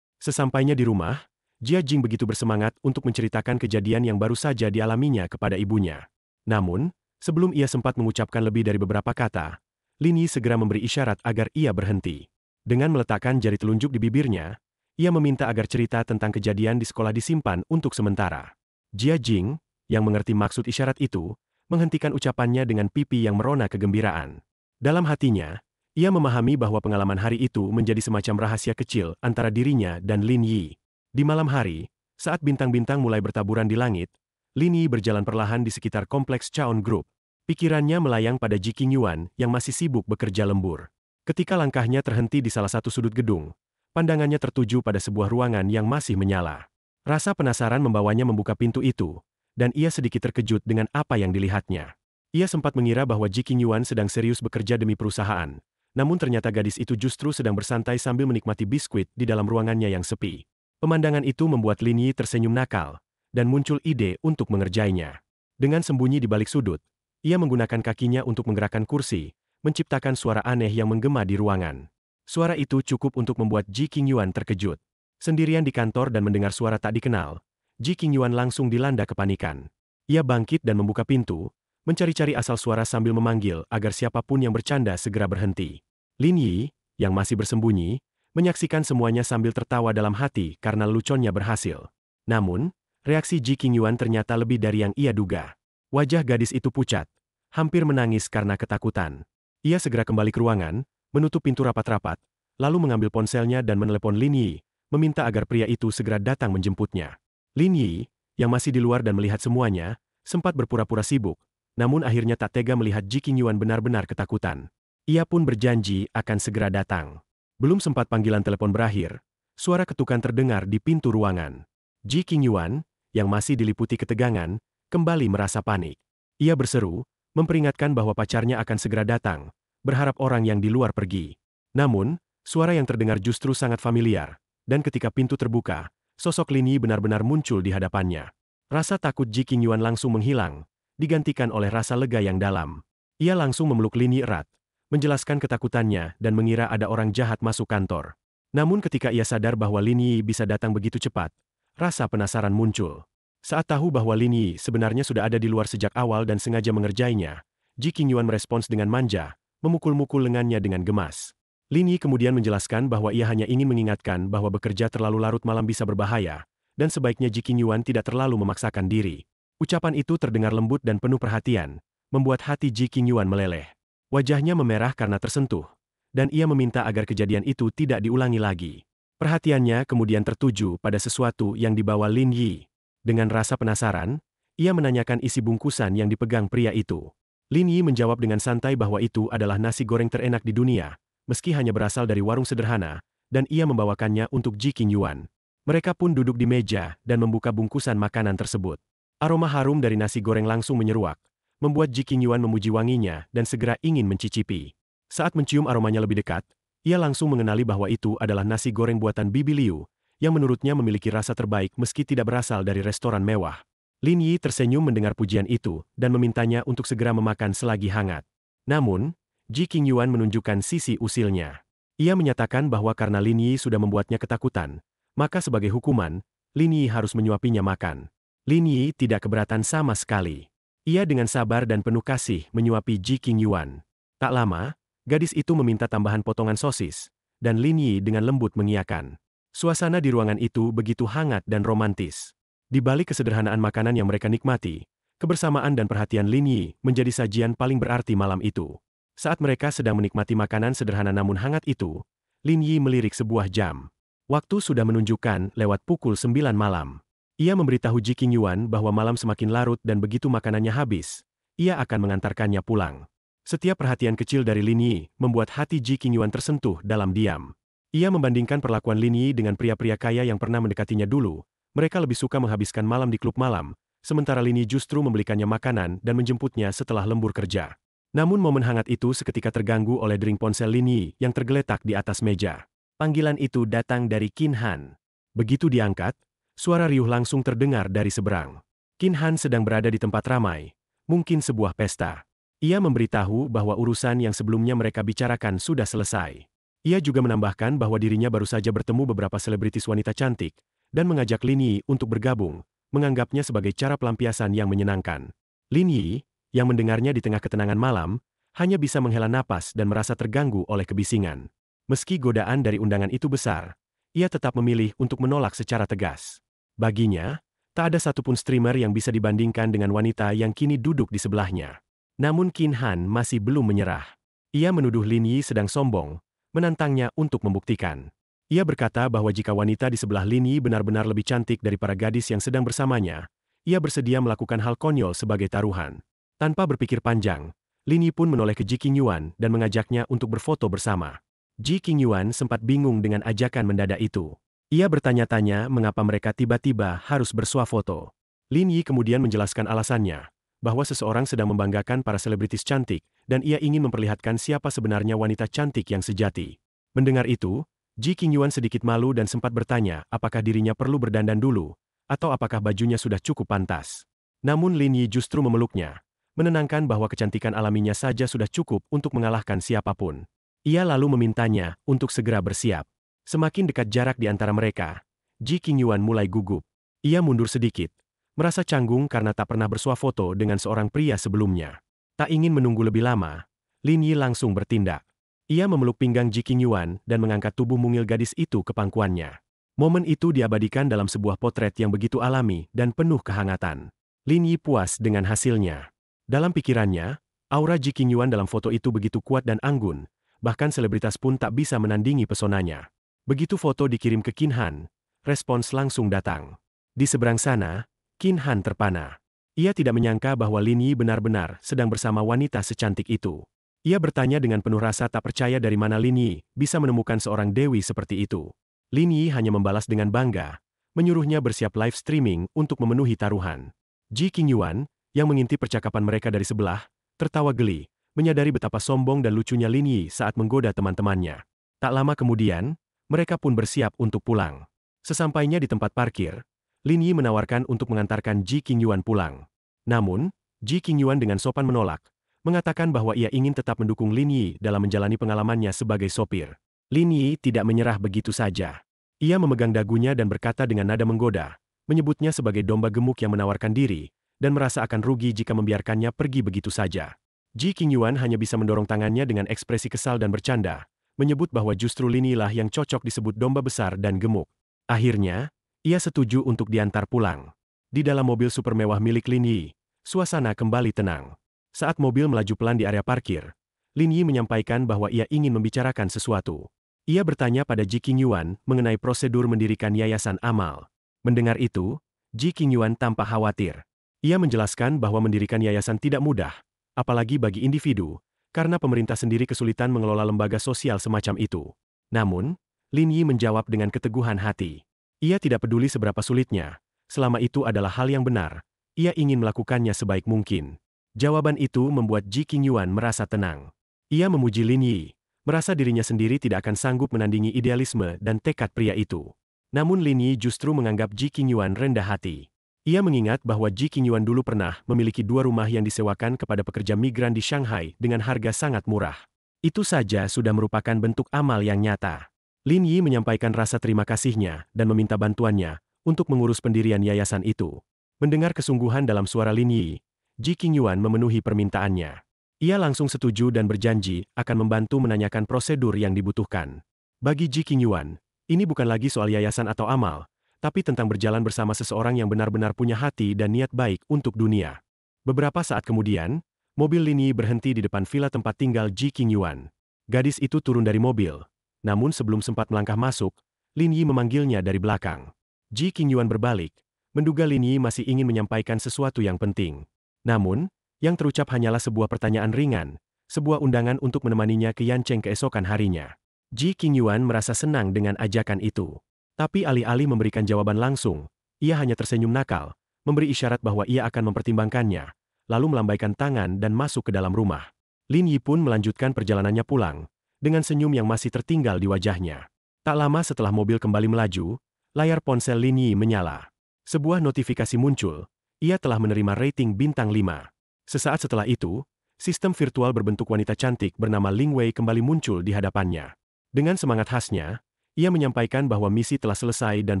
Sesampainya di rumah, Jia Jing begitu bersemangat untuk menceritakan kejadian yang baru saja dialaminya kepada ibunya. Namun, sebelum ia sempat mengucapkan lebih dari beberapa kata, Lin Yi segera memberi isyarat agar ia berhenti. Dengan meletakkan jari telunjuk di bibirnya, ia meminta agar cerita tentang kejadian di sekolah disimpan untuk sementara. Jia Jing, yang mengerti maksud isyarat itu, menghentikan ucapannya dengan pipi yang merona kegembiraan. Dalam hatinya, ia memahami bahwa pengalaman hari itu menjadi semacam rahasia kecil antara dirinya dan Lin Yi. Di malam hari, Saat bintang-bintang mulai bertaburan di langit, Lin Yi berjalan perlahan di sekitar kompleks Chaon Group. Pikirannya melayang pada Ji Qingyuan yang masih sibuk bekerja lembur. Ketika langkahnya terhenti di salah satu sudut gedung, pandangannya tertuju pada sebuah ruangan yang masih menyala. Rasa penasaran membawanya membuka pintu itu, dan ia sedikit terkejut dengan apa yang dilihatnya. Ia sempat mengira bahwa Ji Qingyuan sedang serius bekerja demi perusahaan, namun ternyata gadis itu justru sedang bersantai sambil menikmati biskuit di dalam ruangannya yang sepi. Pemandangan itu membuat Lin Yi tersenyum nakal, dan muncul ide untuk mengerjainya. Dengan sembunyi di balik sudut, ia menggunakan kakinya untuk menggerakkan kursi, menciptakan suara aneh yang menggema di ruangan. Suara itu cukup untuk membuat Ji Qingyuan terkejut. Sendirian di kantor dan mendengar suara tak dikenal, Ji Qingyuan langsung dilanda kepanikan. Ia bangkit dan membuka pintu, mencari-cari asal suara sambil memanggil agar siapapun yang bercanda segera berhenti. Lin Yi, yang masih bersembunyi, menyaksikan semuanya sambil tertawa dalam hati karena leluconnya berhasil. Namun, reaksi Ji Qingyuan ternyata lebih dari yang ia duga. Wajah gadis itu pucat, hampir menangis karena ketakutan. Ia segera kembali ke ruangan, menutup pintu rapat-rapat, lalu mengambil ponselnya dan menelepon Lin Yi, meminta agar pria itu segera datang menjemputnya. Lin Yi, yang masih di luar dan melihat semuanya, sempat berpura-pura sibuk, namun akhirnya tak tega melihat Ji Qingyuan benar-benar ketakutan. Ia pun berjanji akan segera datang. Belum sempat panggilan telepon berakhir, suara ketukan terdengar di pintu ruangan. Ji Qingyuan, yang masih diliputi ketegangan, kembali merasa panik. Ia berseru, memperingatkan bahwa pacarnya akan segera datang, berharap orang yang di luar pergi. Namun, suara yang terdengar justru sangat familiar, dan ketika pintu terbuka, sosok Lin Yi benar-benar muncul di hadapannya. Rasa takut Ji Qingyuan langsung menghilang, digantikan oleh rasa lega yang dalam. Ia langsung memeluk Lin Yi erat, menjelaskan ketakutannya dan mengira ada orang jahat masuk kantor. Namun ketika ia sadar bahwa Lin Yi bisa datang begitu cepat, rasa penasaran muncul. Saat tahu bahwa Lin Yi sebenarnya sudah ada di luar sejak awal dan sengaja mengerjainya, Ji Qingyuan merespons dengan manja, memukul-mukul lengannya dengan gemas. Lin Yi kemudian menjelaskan bahwa ia hanya ingin mengingatkan bahwa bekerja terlalu larut malam bisa berbahaya, dan sebaiknya Ji Qingyuan tidak terlalu memaksakan diri. Ucapan itu terdengar lembut dan penuh perhatian, membuat hati Ji Qingyuan meleleh. Wajahnya memerah karena tersentuh, dan ia meminta agar kejadian itu tidak diulangi lagi. Perhatiannya kemudian tertuju pada sesuatu yang dibawa Lin Yi. Dengan rasa penasaran, ia menanyakan isi bungkusan yang dipegang pria itu. Lin Yi menjawab dengan santai bahwa itu adalah nasi goreng terenak di dunia, meski hanya berasal dari warung sederhana, dan ia membawakannya untuk Ji Qingyuan. Mereka pun duduk di meja dan membuka bungkusan makanan tersebut. Aroma harum dari nasi goreng langsung menyeruak, membuat Ji Qingyuan memuji wanginya dan segera ingin mencicipi. Saat mencium aromanya lebih dekat, ia langsung mengenali bahwa itu adalah nasi goreng buatan Bibi Liu, yang menurutnya memiliki rasa terbaik meski tidak berasal dari restoran mewah. Lin Yi tersenyum mendengar pujian itu dan memintanya untuk segera memakan selagi hangat. Namun, Ji Qingyuan menunjukkan sisi usilnya. Ia menyatakan bahwa karena Lin Yi sudah membuatnya ketakutan, maka sebagai hukuman, Lin Yi harus menyuapinya makan. Lin Yi tidak keberatan sama sekali. Ia dengan sabar dan penuh kasih menyuapi Ji Qingyuan. Tak lama, gadis itu meminta tambahan potongan sosis, dan Lin Yi dengan lembut mengiyakan. Suasana di ruangan itu begitu hangat dan romantis. Di balik kesederhanaan makanan yang mereka nikmati, kebersamaan dan perhatian Lin Yi menjadi sajian paling berarti malam itu. Saat mereka sedang menikmati makanan sederhana namun hangat itu, Lin Yi melirik sebuah jam. Waktu sudah menunjukkan lewat pukul 9 malam. Ia memberitahu Ji Qingyuan bahwa malam semakin larut dan begitu makanannya habis, ia akan mengantarkannya pulang. Setiap perhatian kecil dari Lin Yi membuat hati Ji Qingyuan tersentuh dalam diam. Ia membandingkan perlakuan Lin Yi dengan pria-pria kaya yang pernah mendekatinya dulu. Mereka lebih suka menghabiskan malam di klub malam, sementara Lin Yi justru membelikannya makanan dan menjemputnya setelah lembur kerja. Namun momen hangat itu seketika terganggu oleh dering ponsel Lin Yi yang tergeletak di atas meja. Panggilan itu datang dari Qin Han. Begitu diangkat, suara riuh langsung terdengar dari seberang. Qin Han sedang berada di tempat ramai, mungkin sebuah pesta. Ia memberitahu bahwa urusan yang sebelumnya mereka bicarakan sudah selesai. Ia juga menambahkan bahwa dirinya baru saja bertemu beberapa selebritis wanita cantik, dan mengajak Lin Yi untuk bergabung, menganggapnya sebagai cara pelampiasan yang menyenangkan. Lin Yi, yang mendengarnya di tengah ketenangan malam, hanya bisa menghela napas dan merasa terganggu oleh kebisingan. Meski godaan dari undangan itu besar, ia tetap memilih untuk menolak secara tegas. Baginya, tak ada satupun streamer yang bisa dibandingkan dengan wanita yang kini duduk di sebelahnya. Namun Qin Han masih belum menyerah. Ia menuduh Lin Yi sedang sombong, menantangnya untuk membuktikan. Ia berkata bahwa jika wanita di sebelah Lin Yi benar-benar lebih cantik dari para gadis yang sedang bersamanya, ia bersedia melakukan hal konyol sebagai taruhan. Tanpa berpikir panjang, Lin Yi pun menoleh ke Ji Qingyuan dan mengajaknya untuk berfoto bersama. Ji Qingyuan sempat bingung dengan ajakan mendadak itu. Ia bertanya-tanya mengapa mereka tiba-tiba harus bersuah foto. Lin Yi kemudian menjelaskan alasannya, bahwa seseorang sedang membanggakan para selebritis cantik, dan ia ingin memperlihatkan siapa sebenarnya wanita cantik yang sejati. Mendengar itu, Ji Qingyuan sedikit malu dan sempat bertanya apakah dirinya perlu berdandan dulu, atau apakah bajunya sudah cukup pantas. Namun Lin Yi justru memeluknya, menenangkan bahwa kecantikan alaminya saja sudah cukup untuk mengalahkan siapapun. Ia lalu memintanya untuk segera bersiap. Semakin dekat jarak di antara mereka, Ji Qingyuan mulai gugup. Ia mundur sedikit, merasa canggung karena tak pernah bersuah foto dengan seorang pria sebelumnya. Tak ingin menunggu lebih lama, Lin Yi langsung bertindak. Ia memeluk pinggang Ji Qingyuan dan mengangkat tubuh mungil gadis itu ke pangkuannya. Momen itu diabadikan dalam sebuah potret yang begitu alami dan penuh kehangatan. Lin Yi puas dengan hasilnya. Dalam pikirannya, aura Ji Qingyuan dalam foto itu begitu kuat dan anggun, bahkan selebritas pun tak bisa menandingi pesonanya. Begitu foto dikirim ke Qin Han, respons langsung datang. Di seberang sana, Qin Han terpana. Ia tidak menyangka bahwa Lin Yi benar-benar sedang bersama wanita secantik itu. Ia bertanya dengan penuh rasa tak percaya dari mana Lin Yi bisa menemukan seorang dewi seperti itu. Lin Yi hanya membalas dengan bangga, menyuruhnya bersiap live streaming untuk memenuhi taruhan. Ji Qingyuan, yang mengintip percakapan mereka dari sebelah, tertawa geli, menyadari betapa sombong dan lucunya Lin Yi saat menggoda teman-temannya. Tak lama kemudian, mereka pun bersiap untuk pulang. Sesampainya di tempat parkir, Lin Yi menawarkan untuk mengantarkan Ji Qingyuan pulang. Namun, Ji Qingyuan dengan sopan menolak, mengatakan bahwa ia ingin tetap mendukung Lin Yi dalam menjalani pengalamannya sebagai sopir. Lin Yi tidak menyerah begitu saja. Ia memegang dagunya dan berkata dengan nada menggoda, menyebutnya sebagai domba gemuk yang menawarkan diri, dan merasa akan rugi jika membiarkannya pergi begitu saja. Ji Qingyuan hanya bisa mendorong tangannya dengan ekspresi kesal dan bercanda, menyebut bahwa justru Lin Yi lah yang cocok disebut domba besar dan gemuk. Akhirnya, ia setuju untuk diantar pulang. Di dalam mobil super mewah milik Lin Yi, suasana kembali tenang. Saat mobil melaju pelan di area parkir, Lin Yi menyampaikan bahwa ia ingin membicarakan sesuatu. Ia bertanya pada Ji Qingyuan mengenai prosedur mendirikan yayasan amal. Mendengar itu, Ji Qingyuan tampak khawatir. Ia menjelaskan bahwa mendirikan yayasan tidak mudah, apalagi bagi individu, karena pemerintah sendiri kesulitan mengelola lembaga sosial semacam itu. Namun, Lin Yi menjawab dengan keteguhan hati. Ia tidak peduli seberapa sulitnya, selama itu adalah hal yang benar, ia ingin melakukannya sebaik mungkin. Jawaban itu membuat Ji Qingyuan merasa tenang. Ia memuji Lin Yi, merasa dirinya sendiri tidak akan sanggup menandingi idealisme dan tekad pria itu. Namun Lin Yi justru menganggap Ji Qingyuan rendah hati. Ia mengingat bahwa Ji Qingyuan dulu pernah memiliki 2 rumah yang disewakan kepada pekerja migran di Shanghai dengan harga sangat murah. Itu saja sudah merupakan bentuk amal yang nyata. Lin Yi menyampaikan rasa terima kasihnya dan meminta bantuannya untuk mengurus pendirian yayasan itu. Mendengar kesungguhan dalam suara Lin Yi, Ji Qingyuan memenuhi permintaannya. Ia langsung setuju dan berjanji akan membantu menanyakan prosedur yang dibutuhkan. Bagi Ji Qingyuan, ini bukan lagi soal yayasan atau amal, tapi tentang berjalan bersama seseorang yang benar-benar punya hati dan niat baik untuk dunia. Beberapa saat kemudian, mobil Lin Yi berhenti di depan villa tempat tinggal Ji Qingyuan. Gadis itu turun dari mobil, namun sebelum sempat melangkah masuk, Lin Yi memanggilnya dari belakang. Ji Qingyuan berbalik, menduga Lin Yi masih ingin menyampaikan sesuatu yang penting. Namun, yang terucap hanyalah sebuah pertanyaan ringan, sebuah undangan untuk menemaninya ke Yancheng keesokan harinya. Ji Qingyuan merasa senang dengan ajakan itu. Tapi alih-alih memberikan jawaban langsung, ia hanya tersenyum nakal, memberi isyarat bahwa ia akan mempertimbangkannya, lalu melambaikan tangan dan masuk ke dalam rumah. Lin Yi pun melanjutkan perjalanannya pulang, dengan senyum yang masih tertinggal di wajahnya. Tak lama setelah mobil kembali melaju, layar ponsel Lin Yi menyala. Sebuah notifikasi muncul. Ia telah menerima rating bintang 5. Sesaat setelah itu, sistem virtual berbentuk wanita cantik bernama Ling Wei kembali muncul di hadapannya. Dengan semangat khasnya, ia menyampaikan bahwa misi telah selesai dan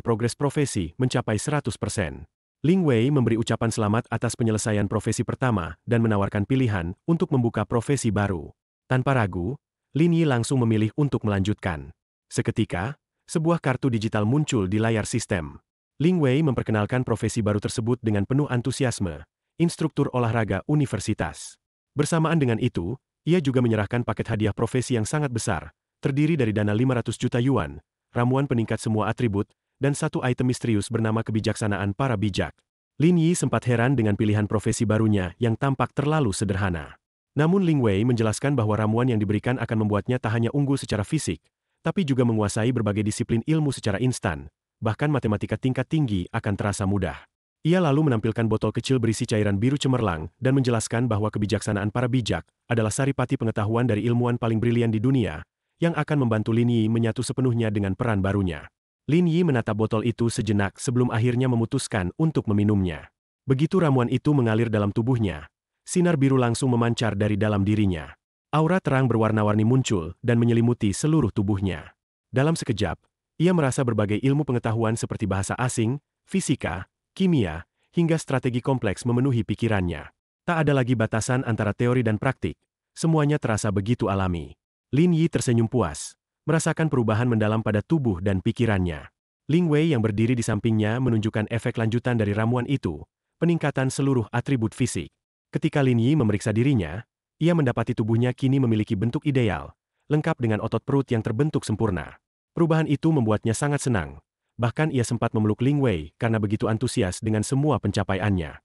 progres profesi mencapai 100%. Ling Wei memberi ucapan selamat atas penyelesaian profesi pertama dan menawarkan pilihan untuk membuka profesi baru. Tanpa ragu, Lin Yi langsung memilih untuk melanjutkan. Seketika, sebuah kartu digital muncul di layar sistem. Ling Wei memperkenalkan profesi baru tersebut dengan penuh antusiasme, instruktur olahraga universitas. Bersamaan dengan itu, ia juga menyerahkan paket hadiah profesi yang sangat besar, terdiri dari dana 500 juta yuan, ramuan peningkat semua atribut, dan satu item misterius bernama kebijaksanaan para bijak. Lin Yi sempat heran dengan pilihan profesi barunya yang tampak terlalu sederhana. Namun Ling Wei menjelaskan bahwa ramuan yang diberikan akan membuatnya tak hanya unggul secara fisik, tapi juga menguasai berbagai disiplin ilmu secara instan, bahkan matematika tingkat tinggi akan terasa mudah. Ia lalu menampilkan botol kecil berisi cairan biru cemerlang dan menjelaskan bahwa kebijaksanaan para bijak adalah saripati pengetahuan dari ilmuwan paling brilian di dunia, yang akan membantu Lin Yi menyatu sepenuhnya dengan peran barunya. Lin Yi menatap botol itu sejenak sebelum akhirnya memutuskan untuk meminumnya. Begitu ramuan itu mengalir dalam tubuhnya, sinar biru langsung memancar dari dalam dirinya. Aura terang berwarna-warni muncul dan menyelimuti seluruh tubuhnya. Dalam sekejap, ia merasa berbagai ilmu pengetahuan seperti bahasa asing, fisika, kimia, hingga strategi kompleks memenuhi pikirannya. Tak ada lagi batasan antara teori dan praktik, semuanya terasa begitu alami. Lin Yi tersenyum puas, merasakan perubahan mendalam pada tubuh dan pikirannya. Ling Wei yang berdiri di sampingnya menunjukkan efek lanjutan dari ramuan itu, peningkatan seluruh atribut fisik. Ketika Lin Yi memeriksa dirinya, ia mendapati tubuhnya kini memiliki bentuk ideal, lengkap dengan otot perut yang terbentuk sempurna. Perubahan itu membuatnya sangat senang. Bahkan ia sempat memeluk Ling Wei karena begitu antusias dengan semua pencapaiannya.